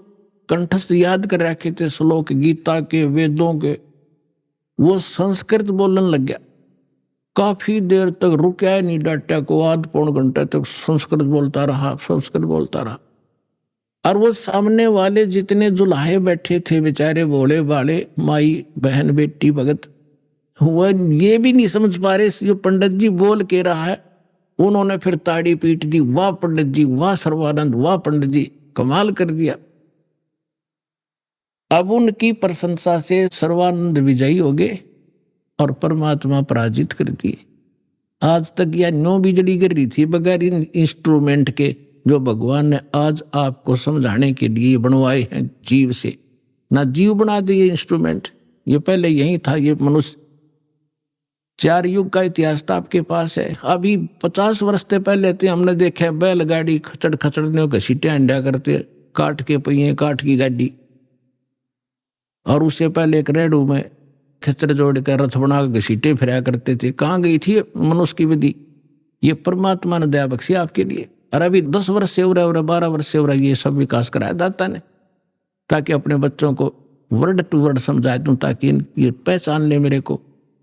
कंठस्थ याद कर रखे थे श्लोक गीता के, वेदों के, वो संस्कृत बोलने लग गया। काफी देर तक रुका ही नहीं, डाटा को आध पौन घंटे तक संस्कृत बोलता रहा, संस्कृत बोलता रहा। और वो सामने वाले जितने जुलाहे बैठे थे बेचारे भोले भाले माई बहन बेटी भगत, वह ये भी नहीं समझ पा रहे जो पंडित जी बोल के रहा है। उन्होंने फिर ताड़ी पीट दी, वाह पंडित जी, वाह सर्वानंद, वाह पंडित जी, कमाल कर दिया। अब उनकी प्रशंसा से सर्वानंद विजयी हो गए और परमात्मा पराजित कर दिए। आज तक यह नो बिजली गिर रही थी बगैर इन इंस्ट्रूमेंट के, जो भगवान ने आज आपको समझाने के लिए बनवाए हैं जीव से। ना जीव बना दिए इंस्ट्रूमेंट, ये पहले यही था। ये मनुष्य 4 युग का इतिहास तो आपके पास है। अभी 50 वर्ष से पहले थे हमने देखे बैलगाड़ी खचड़ खचड़ने घसीटे अंडा करते, काट के पहिए, काट की गाड़ी। और उससे पहले एक रेडू में खच्चर जोड़ कर रथ बना के घसीटे फिरा करते थे। कहाँ गई थी मनुष्य की विधि? ये परमात्मा ने दया बख्शी आपके लिए। और अभी 10 वर्ष से हो रहा है, 12 वर्ष से हो रहा है, ये सब विकास कराया दाता ने, ताकि अपने बच्चों को वर्ड टू वर्ड समझा दूं, ताकि ये पहचान ले मेरे को।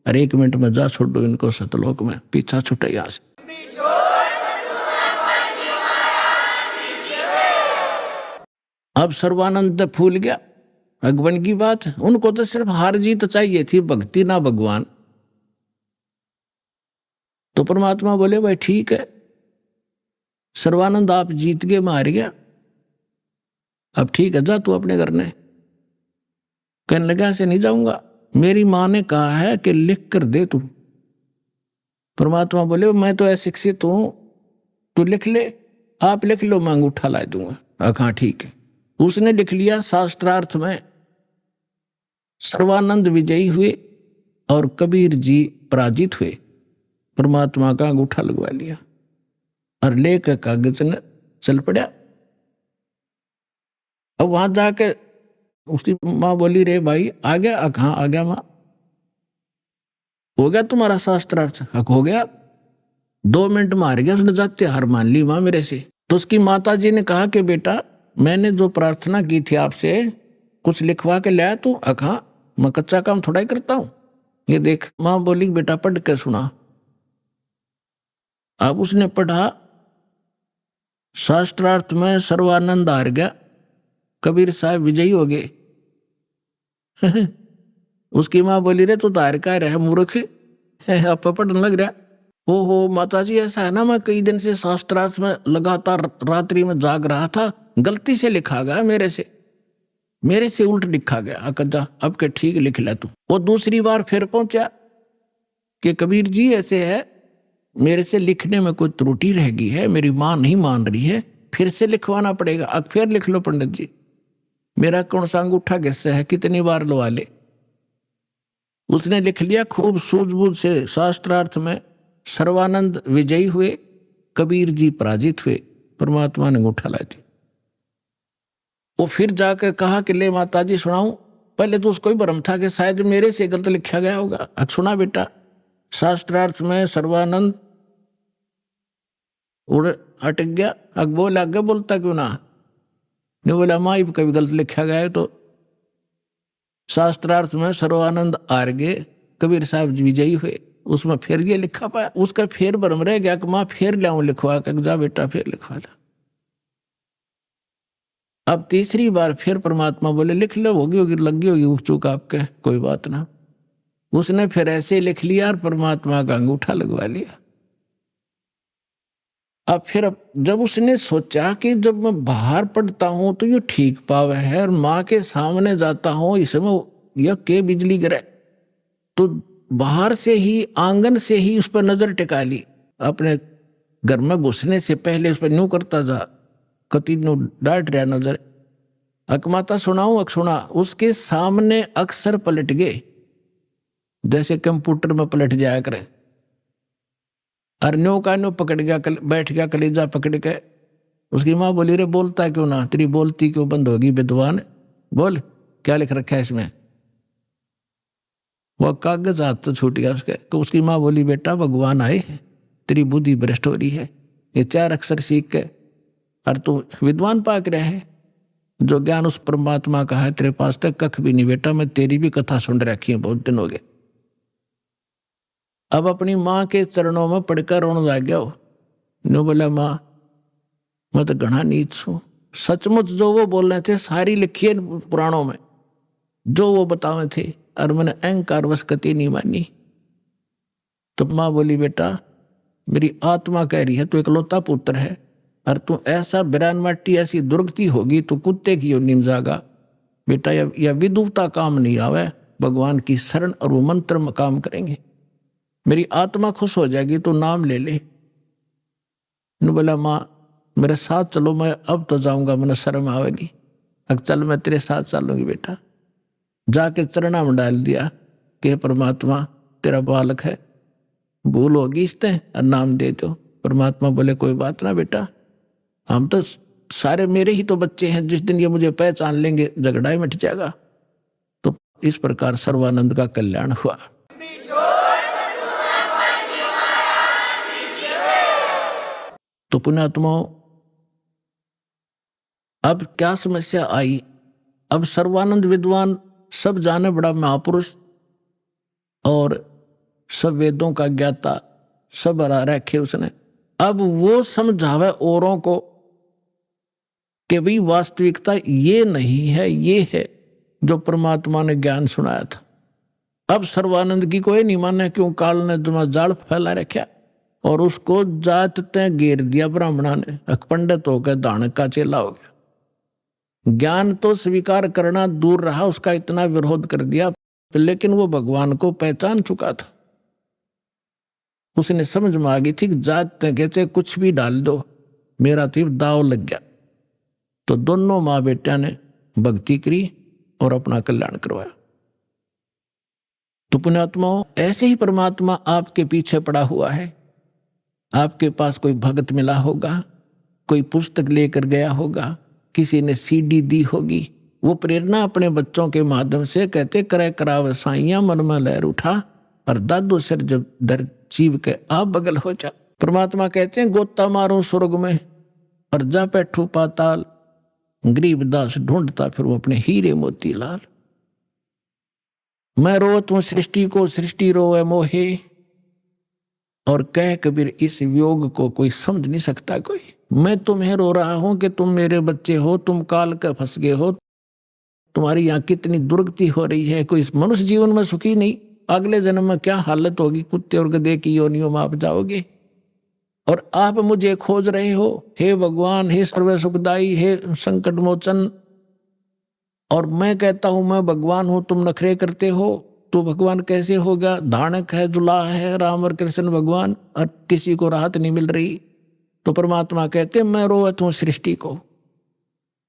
और 1 मिनट में जा छोड़ दो इनको सतलोक में, पीछा छुटे यहाँ से। अब सर्वानंद फूल गया, भगवान की बात। उनको तो सिर्फ हार जीत चाहिए थी, भक्ति ना भगवान। तो परमात्मा बोले भाई ठीक है सर्वानंद, आप जीत के मार गया, अब ठीक है जा तू अपने घर ने। कहने लगा ऐसे नहीं जाऊंगा, मेरी माँ ने कहा है कि लिख कर दे तू। परमात्मा बोले मैं तो अशिक्षित हूं, तू लिख ले, आप लिख लो, मैं अंगूठा ला दूंगा। हाँ ठीक है। उसने लिख लिया। शास्त्रार्थ में सर्वानंद विजयी हुए और कबीर जी पराजित हुए। परमात्मा का अंगूठा लगवा लिया और लेकर कागज ने चल पड़ा। अब वहां जाके उसकी माँ बोली रे भाई आ गया? कहाँ आ गया माँ? हो गया तुम्हारा शास्त्रार्थ? हक हो गया। 2 मिनट में हार गया। उसने जाते हार मान ली माँ मेरे से। तो उसकी माता जी ने कहा कि बेटा मैंने जो प्रार्थना की थी आपसे, कुछ लिखवा के लाया तू? हाँ, मैं कच्चा काम थोड़ा ही करता हूं, ये देख। माँ बोली बेटा पढ़ के सुना। अब उसने पढ़ा। शास्त्रार्थ में सर्वानंद हार गया, कबीर साहब विजयी हो गए। उसकी माँ बोली रे तू तो हार का रहा मूर्ख, अब पढ़ने लग रहा। ओहो माता जी ऐसा है ना, मैं कई दिन से शास्त्रार्थ में लगातार रात्रि में जाग रहा था, गलती से लिखा गया मेरे से उल्ट लिखा गया। अकजा अब के ठीक लिख ले तू। वो दूसरी बार फिर पहुंचा कि कबीर जी ऐसे है, मेरे से लिखने में कोई त्रुटि रह गई है, मेरी माँ नहीं मान रही है, फिर से लिखवाना पड़ेगा। अब फिर लिख लो पंडित जी, मेरा कौन सा अंगूठा किससे है, कितनी बार लवा ले। उसने लिख लिया खूब सूझबूझ से। शास्त्रार्थ में सर्वानंद विजयी हुए, कबीर जी पराजित हुए। परमात्मा ने अंगूठा ला दी। वो फिर जाकर कहा कि ले माता जी सुनाऊं। पहले तो उसको ही भ्रम था कि शायद मेरे से गलत लिखा गया होगा। अब सुना बेटा, शास्त्रार्थ में सर्वानंद उड़ अटक गया। अब बोल आगे बोलता क्यों ना? नहीं बोला माँ कभी गलत लिखा गया है। तो शास्त्रार्थ में सर्वानंद हार गए, कबीर साहब विजयी हुए। उसमें फिर ये लिखा पाया, उसका फिर भ्रम रह गया कि माँ फिर लाऊं लिखवा कर। जा बेटा फिर लिखवा ला। अब तीसरी बार फिर परमात्मा बोले लिख लो, होगी लगी होगी चूक आपके, कोई बात ना। उसने फिर ऐसे लिख लिया और परमात्मा का अंगूठा लगवा लिया। अब फिर जब उसने सोचा कि जब मैं बाहर पढ़ता हूं तो ये ठीक पावे है, और माँ के सामने जाता हूं इसमें यह के बिजली गिरे, तो बाहर से ही आंगन से ही उस पर नजर टिका ली। अपने घर में घुसने से पहले उस पर न्यू करता जा, कति न्यू डांट रहा नजर। अकमाता सुनाऊं? अक सुना। उसके सामने अक्सर पलट गए, जैसे कंप्यूटर में पलट जाया करे। और न्यो का न्यो पकड़ गया, बैठ गया कलेजा पकड़ के। उसकी माँ बोली रे बोलता क्यों ना, तेरी बोलती क्यों बंद होगी विद्वान, बोल क्या लिख रखा है इसमें? वह कागज हाथ से छूट गया उसके। तो उसकी माँ बोली, बेटा भगवान आए हैं, तेरी बुद्धि भ्रष्ट हो रही है, ये 4 अक्षर सीख के और तू विद्वान पाक रहे है। जो ज्ञान उस परमात्मा का है तेरे पास तक कख भी नहीं बेटा, मैं तेरी भी कथा सुन रखी है, बहुत दिन हो गए। अब अपनी माँ के चरणों में पड़कर रोने लग गया। नो बोला, माँ मैं तो घना नीच हूँ, सचमुच जो वो बोल रहे थे सारी लिखी है पुराणों में, जो वो बतावे थे, और मैंने अहंकार वश कति नहीं मानी। तो माँ बोली, बेटा मेरी आत्मा कह रही है तू इकलौता पुत्र है, और तू ऐसा बिरान माटी ऐसी दुर्गति होगी तो कुत्ते की योनि में जागा। बेटा यह विदुता काम नहीं आवे, भगवान की शरण और वो मंत्र में काम करेंगे, मेरी आत्मा खुश हो जाएगी, तो नाम ले ले। न बोला, माँ मेरे साथ चलो, मैं अब तो जाऊंगा, मैंने शर्म आवेगी। अब चल मैं तेरे साथ चलूंगी बेटा। जाके चरणा में डाल दिया कि परमात्मा तेरा बालक है, भूल होगी इसते और नाम दे दो। परमात्मा बोले, कोई बात ना बेटा, हम तो सारे मेरे ही तो बच्चे हैं, जिस दिन ये मुझे पहचान लेंगे झगड़ा ही मिट जाएगा। तो इस प्रकार सर्वानंद का कल्याण हुआ। तो पुण्यात्माओं, अब क्या समस्या आई? अब सर्वानंद विद्वान, सब जाने बड़ा महापुरुष और सब वेदों का ज्ञाता, सब हरा रखे उसने। अब वो समझावे औरों को कि भाई वास्तविकता ये नहीं है, ये है जो परमात्मा ने ज्ञान सुनाया था। अब सर्वानंद की कोई नहीं माने, क्यों? काल ने तुम्हारा जाल फैला रखा और उसको जात तय घेर दिया ब्राह्मणा ने, पंडित होकर दानक का चेला हो गया। ज्ञान तो स्वीकार करना दूर रहा, उसका इतना विरोध कर दिया, लेकिन वो भगवान को पहचान चुका था। उसने समझ में आ गई थी कि जात तय कहते कुछ भी डाल दो, मेरा तो दाव लग गया। तो दोनों माँ बेटा ने भक्ति करी और अपना कल्याण करवाया। तो पुण्यात्माओं, ऐसे ही परमात्मा आपके पीछे पड़ा हुआ है। आपके पास कोई भगत मिला होगा, कोई पुस्तक लेकर गया होगा, किसी ने सीडी दी होगी, वो प्रेरणा अपने बच्चों के माध्यम से कहते करे कराव साइया मन में लहर उठा और दादो सिर जब दर जीव के आप बगल हो जा। परमात्मा कहते हैं गोता मारो स्वर्ग में और जा बैठू पाताल, गरीबदास ढूंढता फिर वो अपने हीरे मोती लाल। मैं रोत हूं सृष्टि को, सृष्टि रोए मोहे, और कह कबीर इस वियोग को कोई समझ नहीं सकता कोई। मैं तुम्हें रो रहा हूं कि तुम मेरे बच्चे हो, तुम काल के फंस गए हो, तुम्हारी यहाँ कितनी दुर्गति हो रही है, कोई इस मनुष्य जीवन में सुखी नहीं, अगले जन्म में क्या हालत होगी, कुत्ते और गधे की योनियों में आप जाओगे। और आप मुझे खोज रहे हो, हे भगवान, हे सर्व सुखदाई, हे संकट मोचन। और मैं कहता हूं मैं भगवान हूं, तुम नखरे करते हो, तो भगवान कैसे होगा? धानक है, दुल्हा है, राम और कृष्ण भगवान, और किसी को राहत नहीं मिल रही। तो परमात्मा कहते मैं रोवत हूं सृष्टि को,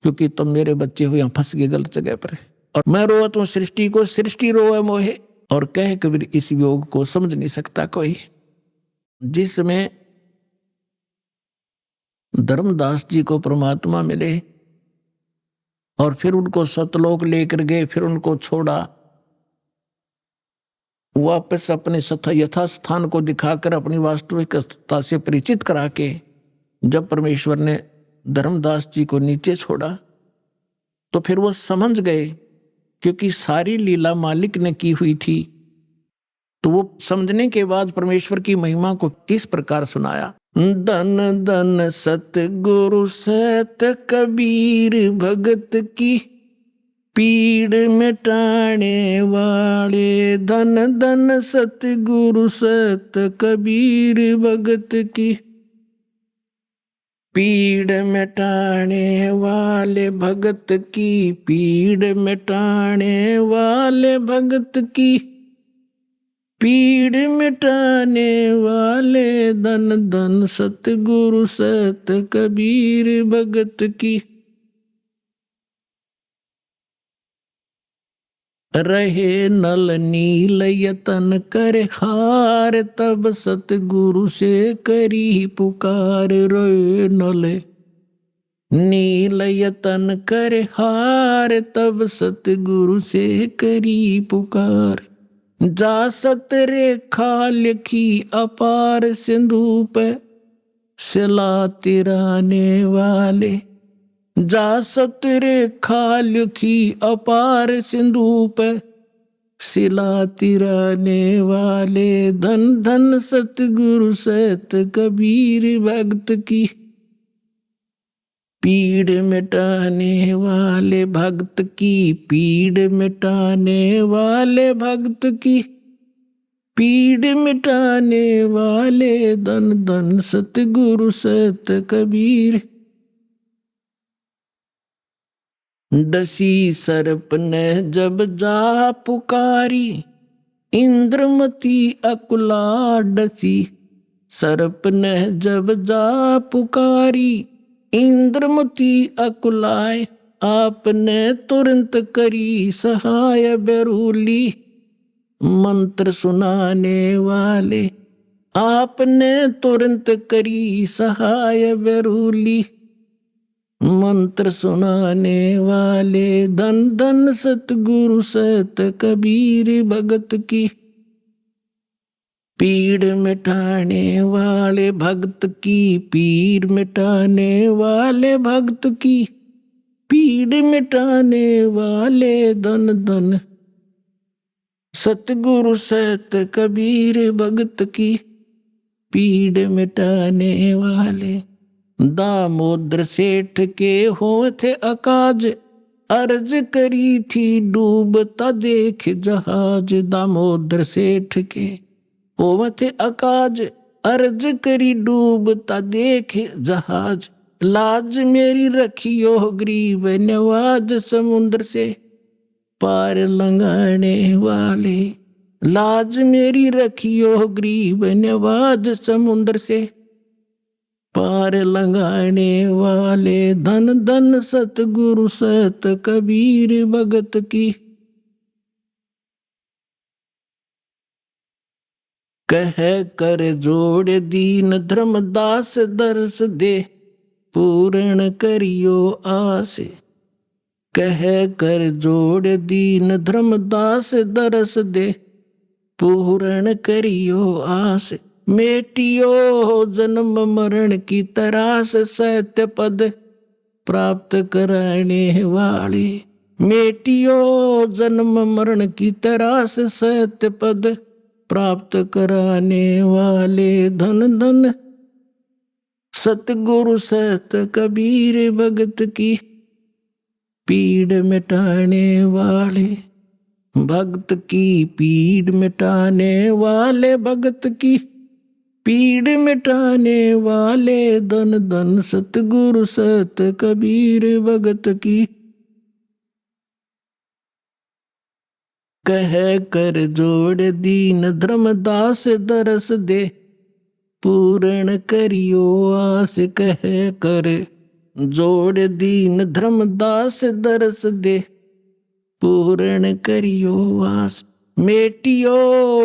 क्योंकि तुम मेरे बच्चे हो, यहाँ फंस गए गलत जगह पर। और मैं रोवत हूं सृष्टि को, सृष्टि रोए मोहे, और कह कबीर इस योग को समझ नहीं सकता कोई। जिसमें धर्मदास जी को परमात्मा मिले और फिर उनको सतलोक लेकर गए, फिर उनको छोड़ा, वापस अपने यथास्थान को दिखाकर अपनी वास्तविकता से परिचित करा के जब परमेश्वर ने धर्मदास जी को नीचे छोड़ा, तो फिर वो समझ गए, क्योंकि सारी लीला मालिक ने की हुई थी। तो वो समझने के बाद परमेश्वर की महिमा को किस प्रकार सुनाया। धन धन सतगुरु सत कबीर भगत की पीड़ मिटाने वाले, धन धन सतगुरु सत कबीर भगत की पीड़ मिटाने वाले, भगत की पीड़ मिटाने वाले, भगत की पीड़ मिटाने वाले, धन धन सतगुरु सत कबीर भगत की। रहे नल नील यतन करे हार, तब सतगुरु से करी पुकार। रहे नल नील यतन करे हार, तब सतगुरु से करी पुकार। जा सतरेखा लिखी अपार सिंधु पे सिला तिराने वाले। जा सतरेखा लिखी अपार सिंधु पे सिला तिराने वाले। धन धन सतगुरु सत कबीर भक्त की पीड़ मिटाने वाले। भक्त की पीड़ मिटाने वाले, भक्त की पीड़ मिटाने वाले। धन धन सतगुरु सत कबीर। डसी सर्प ने जब जा पुकारी, इंद्रमती अकुला डसी। सर्प ने जब जा पुकारी, इंद्रमती अकुलाए। आपने तुरंत करी सहाय बेरूली। मंत्र सुनाने वाले, आपने तुरंत करी सहाय बेरूली। मंत्र सुनाने वाले। धन धन सतगुरु सत कबीर भगत की पीड़ मिटाने वाले। भक्त की पीड़ मिटाने वाले, भक्त की पीड़ मिटाने वाले। धन धन सतगुरु सत कबीर भगत की पीड़ मिटाने वाले। दामोदर सेठ के हो थे अकाज, अर्ज करी थी डूबता देख जहाज। दामोदर सेठ के हो थे अकाज, अर्ज करी डूबता देख जहाज। लाज मेरी रखियो गरीब नवाज, समुद्र से पार लंघाने वाले। लाज मेरी रखियो गरीब नवाज, समुद्र से पार लंघाने वाले। धन धन सतगुरु सत कबीर भगत की कह कर जोड़ दीन धर्मदास दर्श दे पूर्ण करियो आस। कह कर जोड़ दीन धर्मदास दर्श दे पूर्ण करियो आस। मेटियो जन्म मरण की तरास, सत्य पद प्राप्त कराने वाले। मेटियो जन्म मरण की तरास, सत्य पद प्राप्त कराने वाले। धन धन सतगुरु सत कबीर भगत की पीड़ मिटाने वाले। भक्त की पीड़ मिटाने वाले, भक्त की पीड़ मिटाने वाले। धन धन सतगुरु सत कबीर भगत की कह कर जोड़ दीन धर्मदास दरस दे पूर्ण करियो आस। कह कर जोड़ दीन धर्मदास दरस दे पूर्ण करियो आस। मेटियो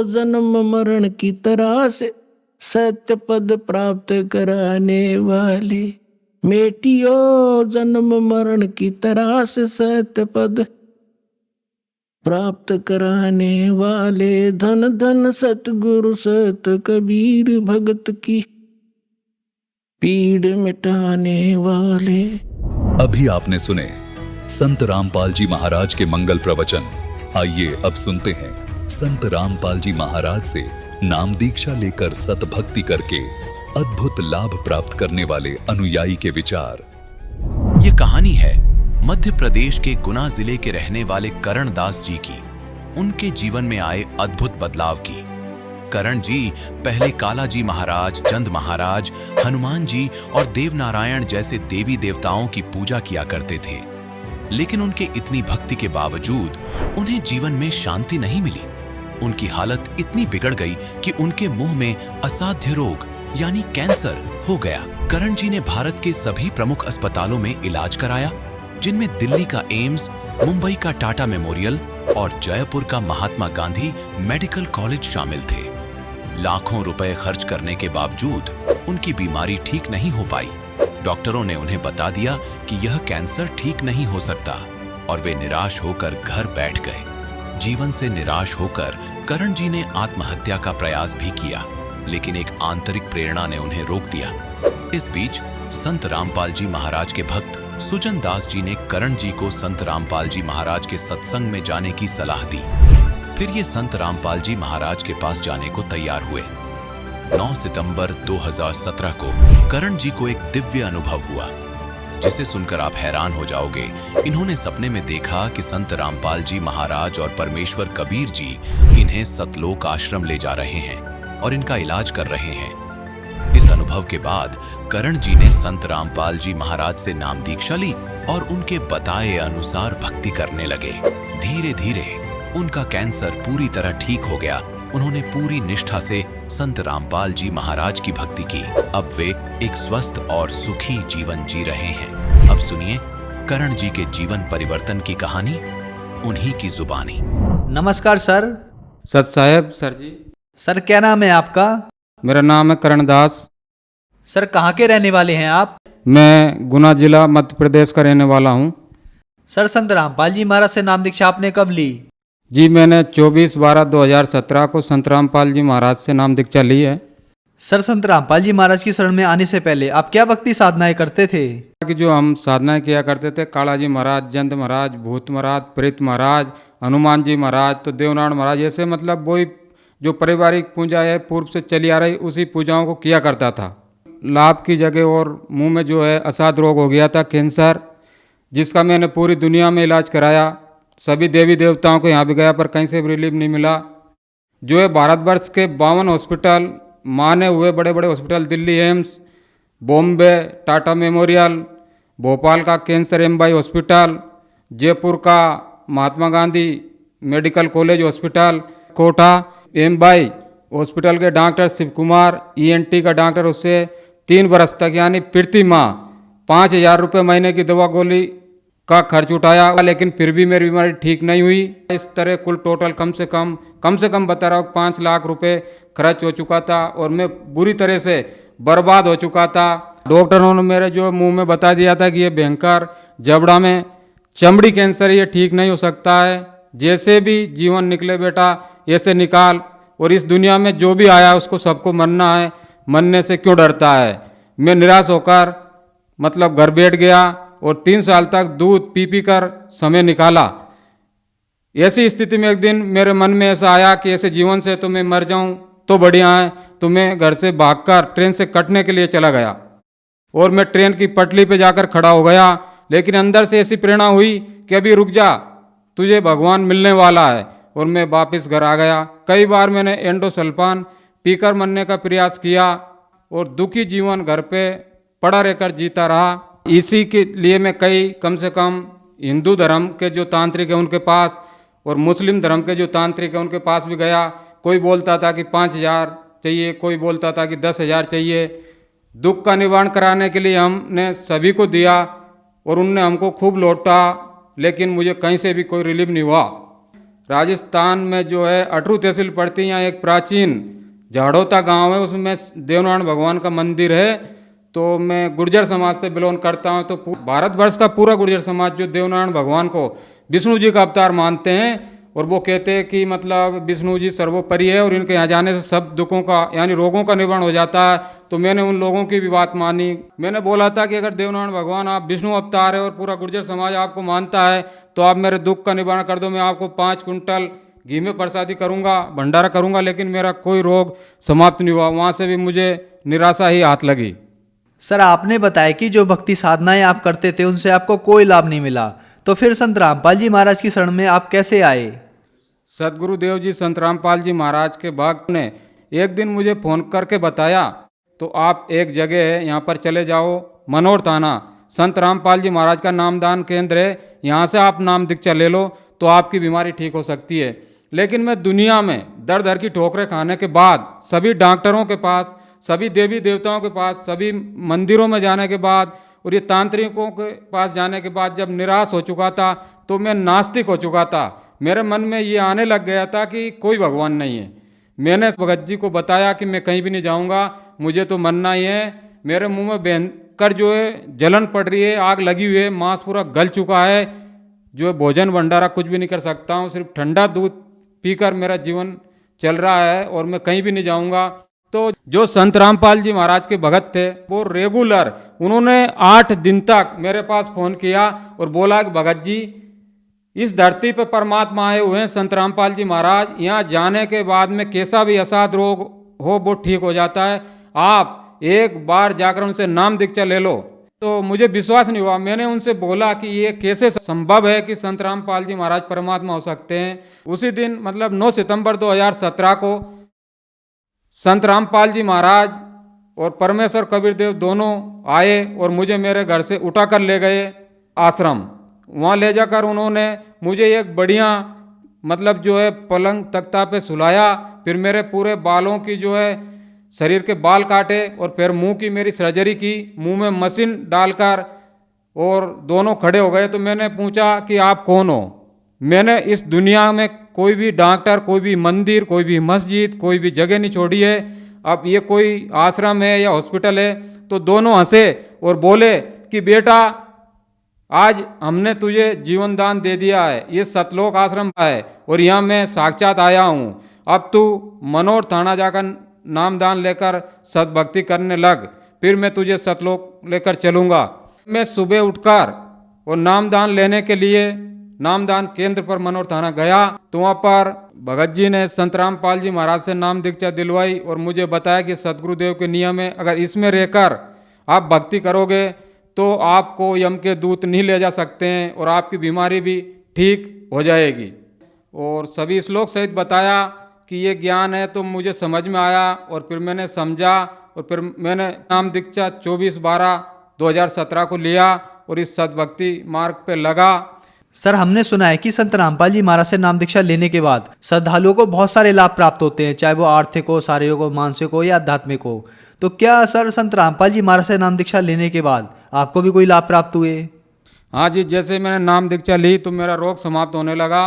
जन्म मरण की तरास, सत्य पद प्राप्त कराने वाले। मेटियो जन्म मरण की तरास, सत्य पद प्राप्त कराने वाले। धन धन सतगुरु सत कबीर भगत की पीड़ मिटाने वाले। अभी आपने सुने संत रामपाल जी महाराज के मंगल प्रवचन। आइए अब सुनते हैं संत रामपाल जी महाराज से नाम दीक्षा लेकर सतभक्ति करके अद्भुत लाभ प्राप्त करने वाले अनुयायी के विचार। ये कहानी है मध्य प्रदेश के गुना जिले के रहने वाले करण दास जी की। उनके जीवन में आए अद्भुत बदलाव की। करण जी पहले कालाजी महाराज, चंद महाराज, हनुमान जी और देवनारायण जैसे देवी देवताओं की पूजा किया करते थे, लेकिन उनके इतनी भक्ति के बावजूद उन्हें जीवन में शांति नहीं मिली। उनकी हालत इतनी बिगड़ गई कि उनके मुंह में असाध्य रोग यानी कैंसर हो गया। करण जी ने भारत के सभी प्रमुख अस्पतालों में इलाज कराया, जिनमें दिल्ली का एम्स, मुंबई का टाटा मेमोरियल और जयपुर का महात्मा गांधी मेडिकल कॉलेज शामिल थे। लाखों रुपए खर्च करने के बावजूद उनकी बीमारी ठीक नहीं हो पाई। डॉक्टरों ने उन्हें बता दिया कि यह कैंसर ठीक नहीं हो सकता और वे निराश होकर घर बैठ गए। जीवन से निराश होकर करण जी ने आत्महत्या का प्रयास भी किया, लेकिन एक आंतरिक प्रेरणा ने उन्हें रोक दिया। इस बीच संत रामपाल जी महाराज के भक्त सुजन दास जी ने करण जी को संत रामपाल जी महाराज के सत्संग में जाने की सलाह दी। फिर ये संत रामपाल जी महाराज के पास जाने को तैयार हुए। 9 सितंबर 2017 को करण जी को एक दिव्य अनुभव हुआ, जिसे सुनकर आप हैरान हो जाओगे। इन्होंने सपने में देखा कि संत रामपाल जी महाराज और परमेश्वर कबीर जी इन्हें सतलोक आश्रम ले जा रहे हैं और इनका इलाज कर रहे हैं। इस अनुभव के बाद करण जी ने संत रामपाल जी महाराज से नाम दीक्षा ली और उनके बताए अनुसार भक्ति करने लगे। धीरे धीरे उनका कैंसर पूरी तरह ठीक हो गया। उन्होंने पूरी निष्ठा से संत रामपाल जी महाराज की भक्ति की। अब वे एक स्वस्थ और सुखी जीवन जी रहे हैं। अब सुनिए करण जी के जीवन परिवर्तन की कहानी उन्हीं की जुबानी। नमस्कार सर। सत साहेब सर जी। सर क्या नाम है आपका? मेरा नाम है करण दास। सर कहाँ के रहने वाले हैं आप? मैं गुना जिला मध्य प्रदेश का रहने वाला हूँ। सर संत रामपाल जी महाराज से नाम दीक्षा आपने कब ली? जी मैंने 24/12/2017 को संत रामपाल जी महाराज से नाम दीक्षा ली है। सर संत रामपाल जी महाराज की शरण में आने से पहले आप क्या भक्ति साधनाएं करते थे? कि जो हम साधनाएं किया करते थे, काला जी महाराज, जंत महाराज, भूत महाराज, प्रेत महाराज, हनुमान जी महाराज, तो देवनारायण महाराज, ऐसे मतलब वही जो पारिवारिक पूजा है पूर्व से चली आ रही उसी पूजाओं को किया करता था। लाभ की जगह और मुंह में जो है असाध रोग हो गया था, कैंसर, जिसका मैंने पूरी दुनिया में इलाज कराया। सभी देवी देवताओं को यहाँ भी गया पर कहीं से भी रिलीफ नहीं मिला। जो है भारतवर्ष के 52 हॉस्पिटल, माने हुए बड़े बड़े hospital, Delhi AIIMS, Bombay Tata memorial, Bhopal का कैंसर एमबाई हॉस्पिटल, जयपुर का Mahatma Gandhi medical college hospital, Kota M Y hospital के डॉक्टर शिव कुमार, ईएनटी का डॉक्टर, उससे 3 बरस तक यानी प्रति माह 5,000 रुपये महीने की दवा गोली का खर्च उठाया, लेकिन फिर भी मेरी बीमारी ठीक नहीं हुई। इस तरह कुल टोटल कम से कम बता रहा हूँ 5 लाख रुपए खर्च हो चुका था और मैं बुरी तरह से बर्बाद हो चुका था। डॉक्टरों ने मेरे जो मुंह में बता दिया था कि ये भयंकर जबड़ा में चमड़ी कैंसर, ये ठीक नहीं हो सकता है, जैसे भी जीवन निकले बेटा ऐसे निकाल, और इस दुनिया में जो भी आया उसको सबको मरना है, मरने से क्यों डरता है। मैं निराश होकर मतलब घर बैठ गया और 3 साल तक दूध पी कर समय निकाला। ऐसी स्थिति में एक दिन मेरे मन में ऐसा आया कि ऐसे जीवन से तो मैं मर जाऊं तो बढ़िया है, तो मैं घर से भागकर ट्रेन से कटने के लिए चला गया और मैं ट्रेन की पटरी पे जाकर खड़ा हो गया। लेकिन अंदर से ऐसी प्रेरणा हुई कि अभी रुक जा, तुझे भगवान मिलने वाला है, और मैं वापस घर आ गया। कई बार मैंने एंडोसल्फान पीकर मरने का प्रयास किया और दुखी जीवन घर पे पड़ा रहकर जीता रहा। इसी के लिए मैं कम से कम हिंदू धर्म के जो तांत्रिक है उनके पास और मुस्लिम धर्म के जो तांत्रिक है उनके पास भी गया। कोई बोलता था कि 5,000 चाहिए, कोई बोलता था कि 10,000 चाहिए। दुख का निवारण कराने के लिए हमने सभी को दिया और उनने हमको खूब लौटा, लेकिन मुझे कहीं से भी कोई रिलीफ नहीं हुआ। राजस्थान में जो है अटरू तहसील पड़ती है, यहाँ एक प्राचीन झाड़ोता गांव है, उसमें देवनारायण भगवान का मंदिर है। तो मैं गुर्जर समाज से बिलोंग करता हूँ। तो भारतवर्ष का पूरा गुर्जर समाज जो देवनारायण भगवान को विष्णु जी का अवतार मानते हैं और वो कहते हैं कि मतलब विष्णु जी सर्वोपरि है और इनके यहाँ जाने से सब दुखों का यानी रोगों का निवारण हो जाता है। तो मैंने उन लोगों की भी बात मानी। मैंने बोला था कि अगर देवनारायण भगवान आप विष्णु अवतार है और पूरा गुर्जर समाज आपको मानता है तो आप मेरे दुख का निवारण कर दो, मैं आपको 5 कुंटल घी में प्रसादी करूँगा, भंडारा करूँगा। लेकिन मेरा कोई रोग समाप्त नहीं हुआ। वहाँ से भी मुझे निराशा ही हाथ लगी। सर आपने बताया कि जो भक्ति साधनाएं आप करते थे उनसे आपको कोई लाभ नहीं मिला, तो फिर संत रामपाल जी महाराज की शरण में आप कैसे आए? सदगुरुदेव जी संत रामपाल जी महाराज के भक्त ने एक दिन मुझे फ़ोन करके बताया, तो आप एक जगह है यहाँ पर चले जाओ, मनोर थाना, संत रामपाल जी महाराज का नामदान केंद्र है, यहाँ से आप नाम दीक्षा ले लो तो आपकी बीमारी ठीक हो सकती है। लेकिन मैं दुनिया में दर दर की ठोकरें खाने के बाद, सभी डॉक्टरों के पास, सभी देवी देवताओं के पास, सभी मंदिरों में जाने के बाद और ये तांत्रिकों के पास जाने के बाद जब निराश हो चुका था तो मैं नास्तिक हो चुका था। मेरे मन में ये आने लग गया था कि कोई भगवान नहीं है। मैंने भगत जी को बताया कि मैं कहीं भी नहीं जाऊंगा, मुझे तो मरना ही है। मेरे मुंह में भयंकर जो है जलन पड़ रही है, आग लगी हुई है, मांस पूरा गल चुका है, जो है भोजन भंडारा कुछ भी नहीं कर सकता हूँ, सिर्फ ठंडा दूध पीकर मेरा जीवन चल रहा है और मैं कहीं भी नहीं जाऊंगा। तो जो संत रामपाल जी महाराज के भगत थे वो रेगुलर उन्होंने 8 दिन तक मेरे पास फ़ोन किया और बोला कि भगत जी इस धरती पर परमात्मा आए हुए हैं संत रामपाल जी महाराज, यहाँ जाने के बाद में कैसा भी असाध रोग हो वो ठीक हो जाता है, आप एक बार जाकर उनसे नाम दीक्षा ले लो। तो मुझे विश्वास नहीं हुआ। मैंने उनसे बोला कि ये कैसे संभव है कि संत रामपाल जी महाराज परमात्मा हो सकते हैं। उसी दिन मतलब 9 सितंबर 2017 को संत रामपाल जी महाराज और परमेश्वर कबीर देव दोनों आए और मुझे मेरे घर से उठा कर ले गए आश्रम। वहाँ ले जाकर उन्होंने मुझे एक बढ़िया मतलब जो है पलंग तख्ता पे सुलाया, फिर मेरे पूरे बालों की जो है शरीर के बाल काटे और फिर मुंह की मेरी सर्जरी की, मुंह में मशीन डालकर, और दोनों खड़े हो गए। तो मैंने पूछा कि आप कौन हो? मैंने इस दुनिया में कोई भी डॉक्टर, कोई भी मंदिर, कोई भी मस्जिद, कोई भी जगह नहीं छोड़ी है। अब ये कोई आश्रम है या हॉस्पिटल है? तो दोनों हंसे और बोले कि बेटा आज हमने तुझे जीवन दान दे दिया है, ये सतलोक आश्रम है और यहाँ मैं साक्षात आया हूँ। अब तू मनोर थाना जाकर नामदान लेकर सद्भक्ति करने लग, फिर मैं तुझे सतलोक लेकर चलूँगा। मैं सुबह उठकर और नामदान लेने के लिए नामदान केंद्र पर मनोर थाना गया तो वहाँ पर भगत जी ने संत रामपाल जी महाराज से नाम दीक्षा दिलवाई और मुझे बताया कि सतगुरुदेव के नियम है, अगर इसमें रहकर आप भक्ति करोगे तो आपको यम के दूत नहीं ले जा सकते हैं और आपकी बीमारी भी ठीक हो जाएगी। और सभी श्लोक सहित बताया कि ये ज्ञान है, तो मुझे समझ में आया और फिर मैंने समझा और फिर मैंने नाम दीक्षा 24/12/2017 को लिया और इस सद्भक्ति मार्ग पे लगा। सर, हमने सुना है कि संत रामपाल जी महाराज से नाम दीक्षा लेने के बाद श्रद्धालुओं को बहुत सारे लाभ प्राप्त होते हैं, चाहे वो आर्थिक हो, शारीरिक हो, मानसिक हो या आध्यात्मिक हो। तो क्या सर संत रामपाल जी महाराज से नाम दीक्षा लेने के बाद आपको भी कोई लाभ प्राप्त हुए? हाँ जी, जैसे मैंने नाम दीक्षा ली तो मेरा रोग समाप्त होने लगा।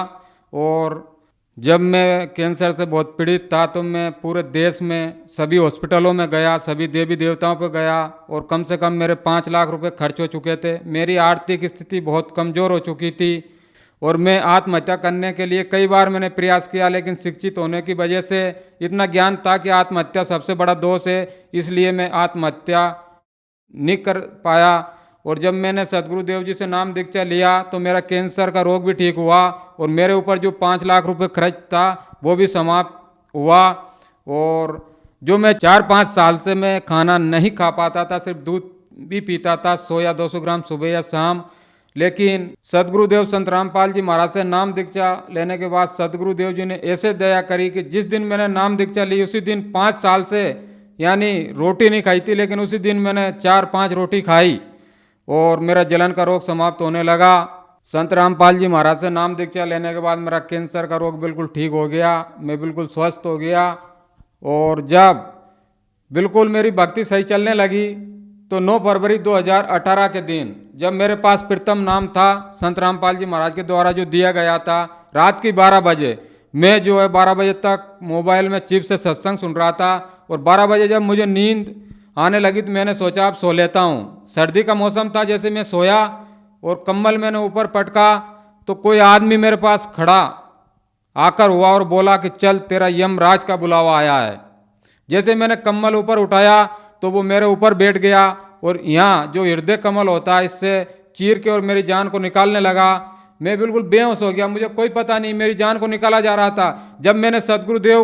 और जब मैं कैंसर से बहुत पीड़ित था तो मैं पूरे देश में सभी हॉस्पिटलों में गया, सभी देवी देवताओं पर गया और कम से कम मेरे 5 लाख रुपए खर्च हो चुके थे। मेरी आर्थिक स्थिति बहुत कमज़ोर हो चुकी थी और मैं आत्महत्या करने के लिए कई बार मैंने प्रयास किया, लेकिन शिक्षित होने की वजह से इतना ज्ञान था कि आत्महत्या सबसे बड़ा दोष है, इसलिए मैं आत्महत्या नहीं कर पाया। और जब मैंने सदगुरुदेव जी से नाम दीक्षा लिया तो मेरा कैंसर का रोग भी ठीक हुआ और मेरे ऊपर जो 5 लाख रुपए खर्च था वो भी समाप्त हुआ। और जो मैं 4-5 साल से मैं खाना नहीं खा पाता था, सिर्फ दूध भी पीता था 100 या 200 ग्राम सुबह या शाम, लेकिन सदगुरुदेव संत रामपाल जी महाराज से नाम दीक्षा लेने के बाद सदगुरुदेव जी ने ऐसे दया करी कि जिस दिन मैंने नाम दीक्षा ली उसी दिन 5 साल से यानी रोटी नहीं खाई थी, लेकिन उसी दिन मैंने 4-5 रोटी खाई और मेरा जलन का रोग समाप्त होने लगा। संत रामपाल जी महाराज से नाम दीक्षा लेने के बाद मेरा कैंसर का रोग बिल्कुल ठीक हो गया, मैं बिल्कुल स्वस्थ हो गया। और जब बिल्कुल मेरी भक्ति सही चलने लगी तो 9 फरवरी 2018 के दिन जब मेरे पास प्रथम नाम था संत रामपाल जी महाराज के द्वारा जो दिया गया था, रात की 12 बजे मैं जो है 12 बजे तक मोबाइल में चिप से सत्संग सुन रहा था और 12 बजे जब मुझे नींद आने लगी तो मैंने सोचा अब सो लेता हूँ। सर्दी का मौसम था, जैसे मैं सोया और कम्बल मैंने ऊपर पटका तो कोई आदमी मेरे पास खड़ा आकर हुआ और बोला कि चल तेरा यमराज का बुलावा आया है। जैसे मैंने कम्बल ऊपर उठाया तो वो मेरे ऊपर बैठ गया और यहाँ जो हृदय कमल होता है इससे चीर के और मेरी जान को निकालने लगा। मैं बिल्कुल बेहोश हो गया, मुझे कोई पता नहीं मेरी जान को निकाला जा रहा था। जब मैंने सदगुरुदेव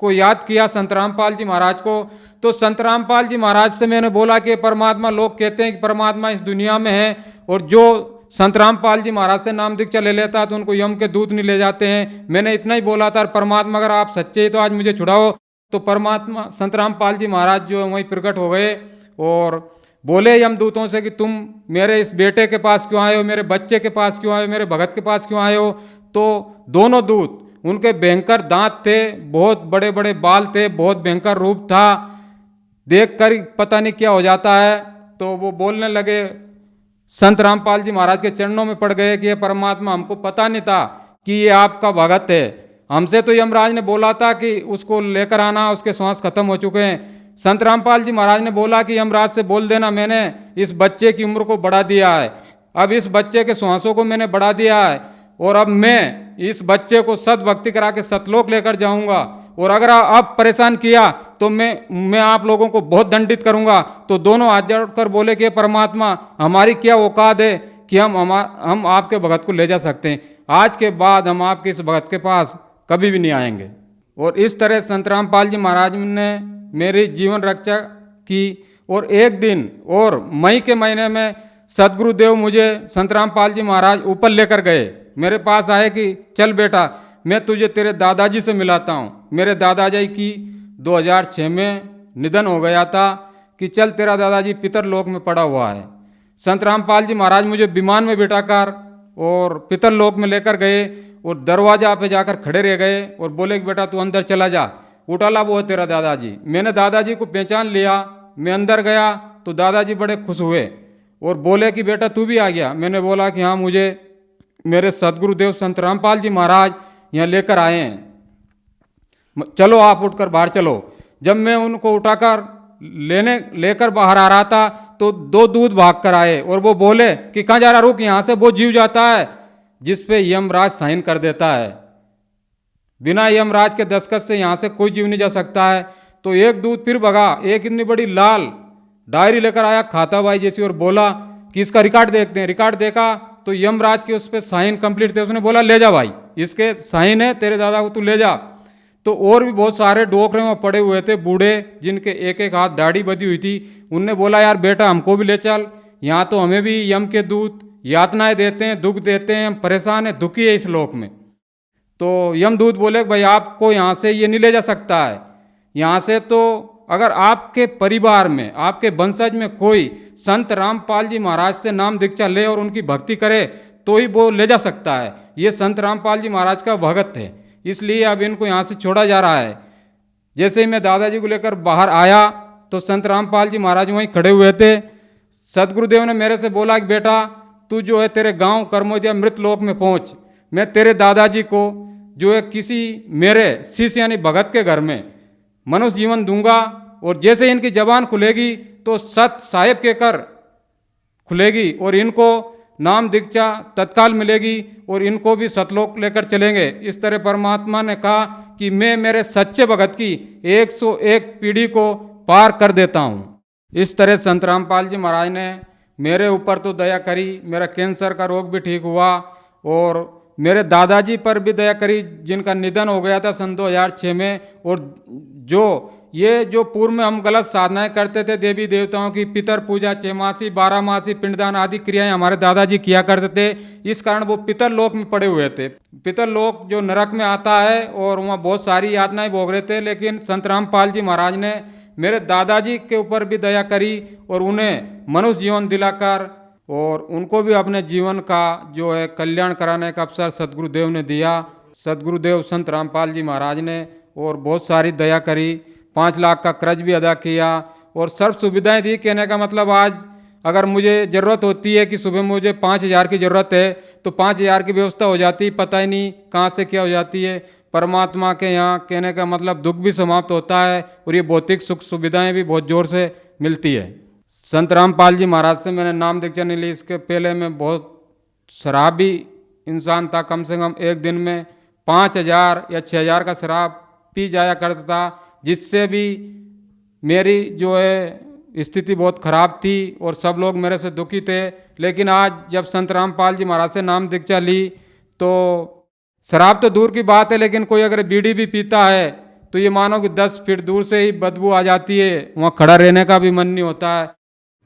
को याद किया संत रामपाल जी महाराज को, तो संत रामपाल जी महाराज से मैंने बोला कि परमात्मा, लोग कहते हैं कि परमात्मा इस दुनिया में है और जो संत रामपाल जी महाराज से नाम दीक्षा ले लेता है तो उनको यम के दूत नहीं ले जाते हैं। मैंने इतना ही बोला था, परमात्मा अगर आप सच्चे तो आज मुझे छुड़ाओ। तो परमात्मा संत रामपाल जी महाराज जो वहीं प्रकट हो गए और बोले यमदूतों से कि तुम मेरे इस बेटे के पास क्यों आए हो, मेरे बच्चे के पास क्यों आए हो, मेरे भगत के पास क्यों आए हो। तो दोनों दूत, उनके भयंकर दांत थे, बहुत बड़े बड़े बाल थे, बहुत भयंकर रूप था, देख कर पता नहीं क्या हो जाता है। तो वो बोलने लगे, संत रामपाल जी महाराज के चरणों में पड़ गए कि ये परमात्मा, हमको पता नहीं था कि ये आपका भगत है। हमसे तो यमराज ने बोला था कि उसको लेकर आना, उसके श्वास खत्म हो चुके हैं। संत रामपाल जी महाराज ने बोला कि यमराज से बोल देना मैंने इस बच्चे की उम्र को बढ़ा दिया है, अब इस बच्चे के श्वासों को मैंने बढ़ा दिया है और अब मैं इस बच्चे को सद्भक्ति करा के सतलोक लेकर जाऊंगा और अगर आप परेशान किया तो मैं आप लोगों को बहुत दंडित करूंगा। तो दोनों हाथ जोड़कर बोले कि परमात्मा, हमारी क्या औकात है कि हम आपके भगत को ले जा सकते हैं। आज के बाद हम आपके इस भगत के पास कभी भी नहीं आएंगे। और इस तरह संत रामपाल जी महाराज ने मेरी जीवन रक्षा की। और एक दिन और मई के महीने में सदगुरुदेव मुझे संत रामपाल जी महाराज ऊपर लेकर गए। मेरे पास आए कि चल बेटा, मैं तुझे तेरे दादाजी से मिलाता हूँ। मेरे दादाजी की 2006 में निधन हो गया था कि चल तेरा दादाजी पितरलोक में पड़ा हुआ है। संत रामपाल जी महाराज मुझे विमान में बिठाकर और पितरलोक में लेकर गए और दरवाजा पे जाकर खड़े रह गए और बोले कि बेटा तू अंदर चला जा, उठाला वो है तेरा दादाजी। मैंने दादाजी को पहचान लिया। मैं अंदर गया तो दादाजी बड़े खुश हुए और बोले कि बेटा तू भी आ गया। मैंने बोला कि हाँ, मुझे मेरे सदगुरुदेव संत रामपाल जी महाराज यहाँ लेकर आए हैं, चलो आप उठकर बाहर चलो। जब मैं उनको उठाकर लेकर बाहर आ रहा था तो 2 दूत भाग कर आए और वो बोले कि कहाँ जा रहा, रुक, यहाँ से वो जीव जाता है जिस पे यमराज साइन कर देता है। बिना यमराज के दस्तखत से यहाँ से कोई जीव नहीं जा सकता है। तो एक दूत फिर भगा, एक इतनी बड़ी लाल डायरी लेकर आया खाता भाई जैसी और बोला कि इसका रिकॉर्ड देखते हैं। रिकॉर्ड देखा तो यमराज के उस पर साइन कंप्लीट थे। उसने बोला ले जा भाई, इसके साइन है, तेरे दादा को तू ले जा। तो और भी बहुत सारे डोकरे वहाँ पड़े हुए थे, बूढ़े जिनके एक एक हाथ दाढ़ी बधी हुई थी। उनने बोला यार बेटा हमको भी ले चल, यहाँ तो हमें भी यम के दूत यातनाएं देते हैं, दुख देते हैं, हम परेशान हैं, दुखी है इस लोक में। तो यमदूत बोले भाई आपको यहाँ से ये नहीं ले जा सकता है। यहाँ से तो अगर आपके परिवार में, आपके वंशज में कोई संत रामपाल जी महाराज से नाम दीक्षा ले और उनकी भक्ति करे तो ही वो ले जा सकता है। ये संत रामपाल जी महाराज का भगत थे, इसलिए अब इनको यहाँ से छोड़ा जा रहा है। जैसे ही मैं दादाजी को लेकर बाहर आया तो संत रामपाल जी महाराज वहीं खड़े हुए थे। सदगुरुदेव ने मेरे से बोला कि बेटा तू जो है तेरे गांव कर्मोदिया मृत लोक में पहुंच, मैं तेरे दादाजी को जो है किसी मेरे शिष्य यानी भगत के घर में मनुष्य जीवन दूंगा और जैसे इनकी जबान खुलेगी तो सत साहेब के कर खुलेगी और इनको नाम दीक्षा तत्काल मिलेगी और इनको भी सतलोक लेकर चलेंगे। इस तरह परमात्मा ने कहा कि मैं मेरे सच्चे भगत की 101 पीढ़ी को पार कर देता हूँ। इस तरह संत रामपाल जी महाराज ने मेरे ऊपर तो दया करी, मेरा कैंसर का रोग भी ठीक हुआ और मेरे दादाजी पर भी दया करी जिनका निधन हो गया था सन 2006 में। और जो पूर्व में हम गलत साधनाएं करते थे देवी देवताओं की, पितर पूजा, 6 मासी 12 मासी पिंडदान आदि क्रियाएं हमारे दादाजी किया करते थे, इस कारण वो पितर लोक में पड़े हुए थे। पितर लोक जो नरक में आता है और वहाँ बहुत सारी यातनाएं भोग रहे थे, लेकिन संत रामपाल जी महाराज ने मेरे दादाजी के ऊपर भी दया करी और उन्हें मनुष्य जीवन दिलाकर और उनको भी अपने जीवन का जो है कल्याण कराने का अवसर सदगुरुदेव ने दिया। सदगुरुदेव संत रामपाल जी महाराज ने और बहुत सारी दया करी, 5 लाख का कर्ज भी अदा किया और सर्व सुविधाएं दी। कहने का मतलब आज अगर मुझे ज़रूरत होती है कि सुबह मुझे 5,000 की ज़रूरत है तो 5,000 की व्यवस्था हो जाती, पता ही नहीं कहाँ से क्या हो जाती है। परमात्मा के यहाँ कहने का मतलब दुख भी समाप्त होता है और ये भौतिक सुख सुविधाएं भी बहुत ज़ोर से मिलती है। संत रामपाल जी महाराज से मैंने नाम दीक्षा नहीं ली, इसके पहले मैं बहुत शराबी इंसान था। कम से कम एक दिन में 5,000 या 6,000 का शराब पी जाया करता था, जिससे भी मेरी जो है स्थिति बहुत खराब थी और सब लोग मेरे से दुखी थे। लेकिन आज जब संत रामपाल जी महाराज से नाम दीक्षा ली तो शराब तो दूर की बात है, लेकिन कोई अगर बीड़ी भी पीता है तो ये मानो कि 10 फीट दूर से ही बदबू आ जाती है, वहाँ खड़ा रहने का भी मन नहीं होता है।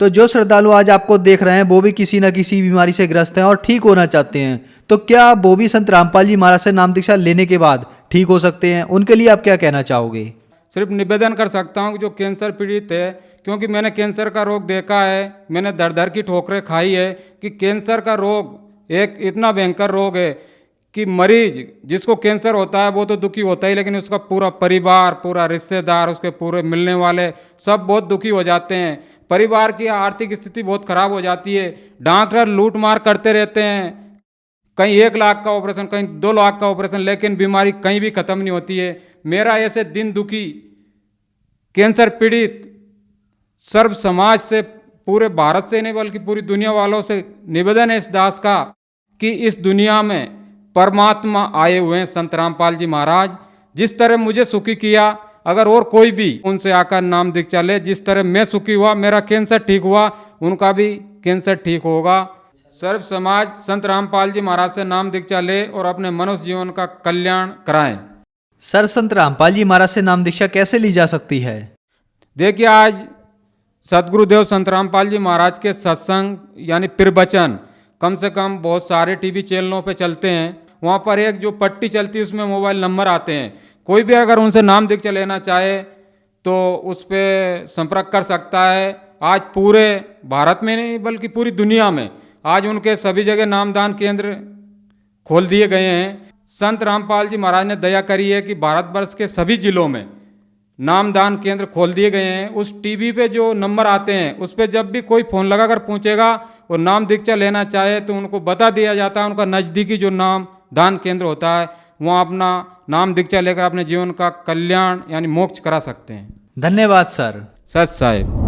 तो जो श्रद्धालु आज आपको देख रहे हैं वो भी किसी न किसी बीमारी से ग्रस्त हैं और ठीक होना चाहते हैं, तो क्या वो भी संत रामपाल जी महाराज से नाम दीक्षा लेने के बाद ठीक हो सकते हैं? उनके लिए आप क्या कहना चाहोगे? सिर्फ निवेदन कर सकता हूँ कि जो कैंसर पीड़ित है, क्योंकि मैंने कैंसर का रोग देखा है, मैंने दर दर की ठोकरें खाई है कि कैंसर का रोग एक इतना भयंकर रोग है कि मरीज जिसको कैंसर होता है वो तो दुखी होता ही, लेकिन उसका पूरा परिवार, पूरा रिश्तेदार, उसके पूरे मिलने वाले सब बहुत दुखी हो जाते हैं। परिवार की आर्थिक स्थिति बहुत खराब हो जाती है। डॉक्टर लूट मार करते रहते हैं, कहीं 1 लाख का ऑपरेशन, कहीं 2 लाख का ऑपरेशन, लेकिन बीमारी कहीं भी खत्म नहीं होती है। मेरा ऐसे दिन दुखी कैंसर पीड़ित सर्व समाज से, पूरे भारत से नहीं बल्कि पूरी दुनिया वालों से निवेदन है इस दास का कि इस दुनिया में परमात्मा आए हुए हैं संत रामपाल जी महाराज, जिस तरह मुझे सुखी किया, अगर और कोई भी उनसे आकर नाम दीक्षा ले, जिस तरह मैं सुखी हुआ, मेरा कैंसर ठीक हुआ, उनका भी कैंसर ठीक होगा। सर्व समाज संत रामपाल जी महाराज से नाम दीक्षा ले और अपने मनुष्य जीवन का कल्याण कराएं। सर, संत रामपाल जी महाराज से नाम दीक्षा कैसे ली जा सकती है? देखिए, आज सदगुरुदेव संत रामपाल जी महाराज के सत्संग यानी प्रवचन कम से कम बहुत सारे टीवी चैनलों पे चलते हैं। वहाँ पर एक जो पट्टी चलती है उसमें मोबाइल नंबर आते हैं। कोई भी अगर उनसे नाम दीक्षा लेना चाहे तो उस पर संपर्क कर सकता है। आज पूरे भारत में नहीं बल्कि पूरी दुनिया में आज उनके सभी जगह नामदान केंद्र खोल दिए गए हैं। संत रामपाल जी महाराज ने दया करी है कि भारतवर्ष के सभी जिलों में नामदान केंद्र खोल दिए गए हैं। उस टीवी पे जो नंबर आते हैं उस पर जब भी कोई फ़ोन लगाकर पूछेगा और नाम दीक्षा लेना चाहे तो उनको बता दिया जाता है उनका नज़दीकी जो नाम दान केंद्र होता है, वहाँ अपना नाम दीक्षा लेकर अपने जीवन का कल्याण यानी मोक्ष करा सकते हैं। धन्यवाद सर। सच साहेब।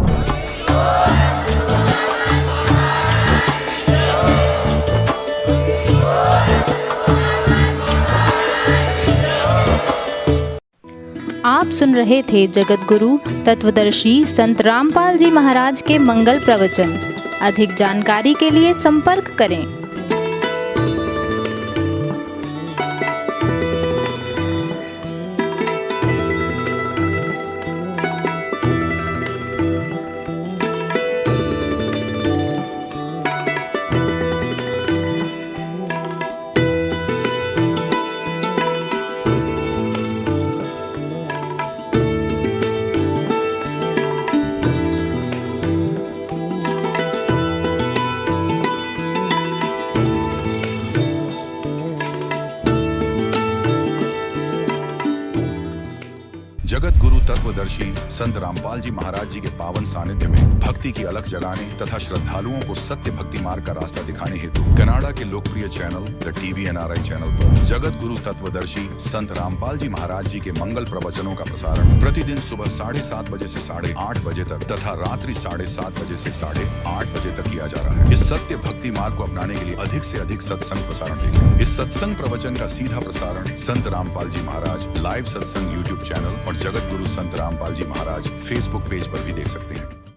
आप सुन रहे थे जगत गुरु तत्वदर्शी संत रामपाल जी महाराज के मंगल प्रवचन। अधिक जानकारी के लिए संपर्क करें। जगत गुरु तत्वदर्शी संत रामपाल जी महाराज जी के पावन सानिध्य में भक्ति की अलख जगाने तथा श्रद्धालुओं को सत्य भक्ति मार्ग का रास्ता दिखाने हेतु कनाडा के लोकप्रिय channel the TV NRI channel पर जगत गुरु तत्वदर्शी संत रामपाल जी महाराज जी के मंगल प्रवचनों का प्रसारण प्रतिदिन सुबह 7:30 बजे से 8:30 बजे तक तथा रात्रि 7:30 बजे से 8:30 बजे तक किया जा रहा है। इस सत्य भक्ति मार्ग को अपनाने के लिए अधिक से अधिक सत्संग प्रसारण देखें। इस सत्संग प्रवचन का सीधा प्रसारण संत रामपाल जी महाराज लाइव सत्संग YouTube चैनल और जगत गुरु संत रामपाल जी महाराज फेसबुक पेज पर भी देख सकते हैं।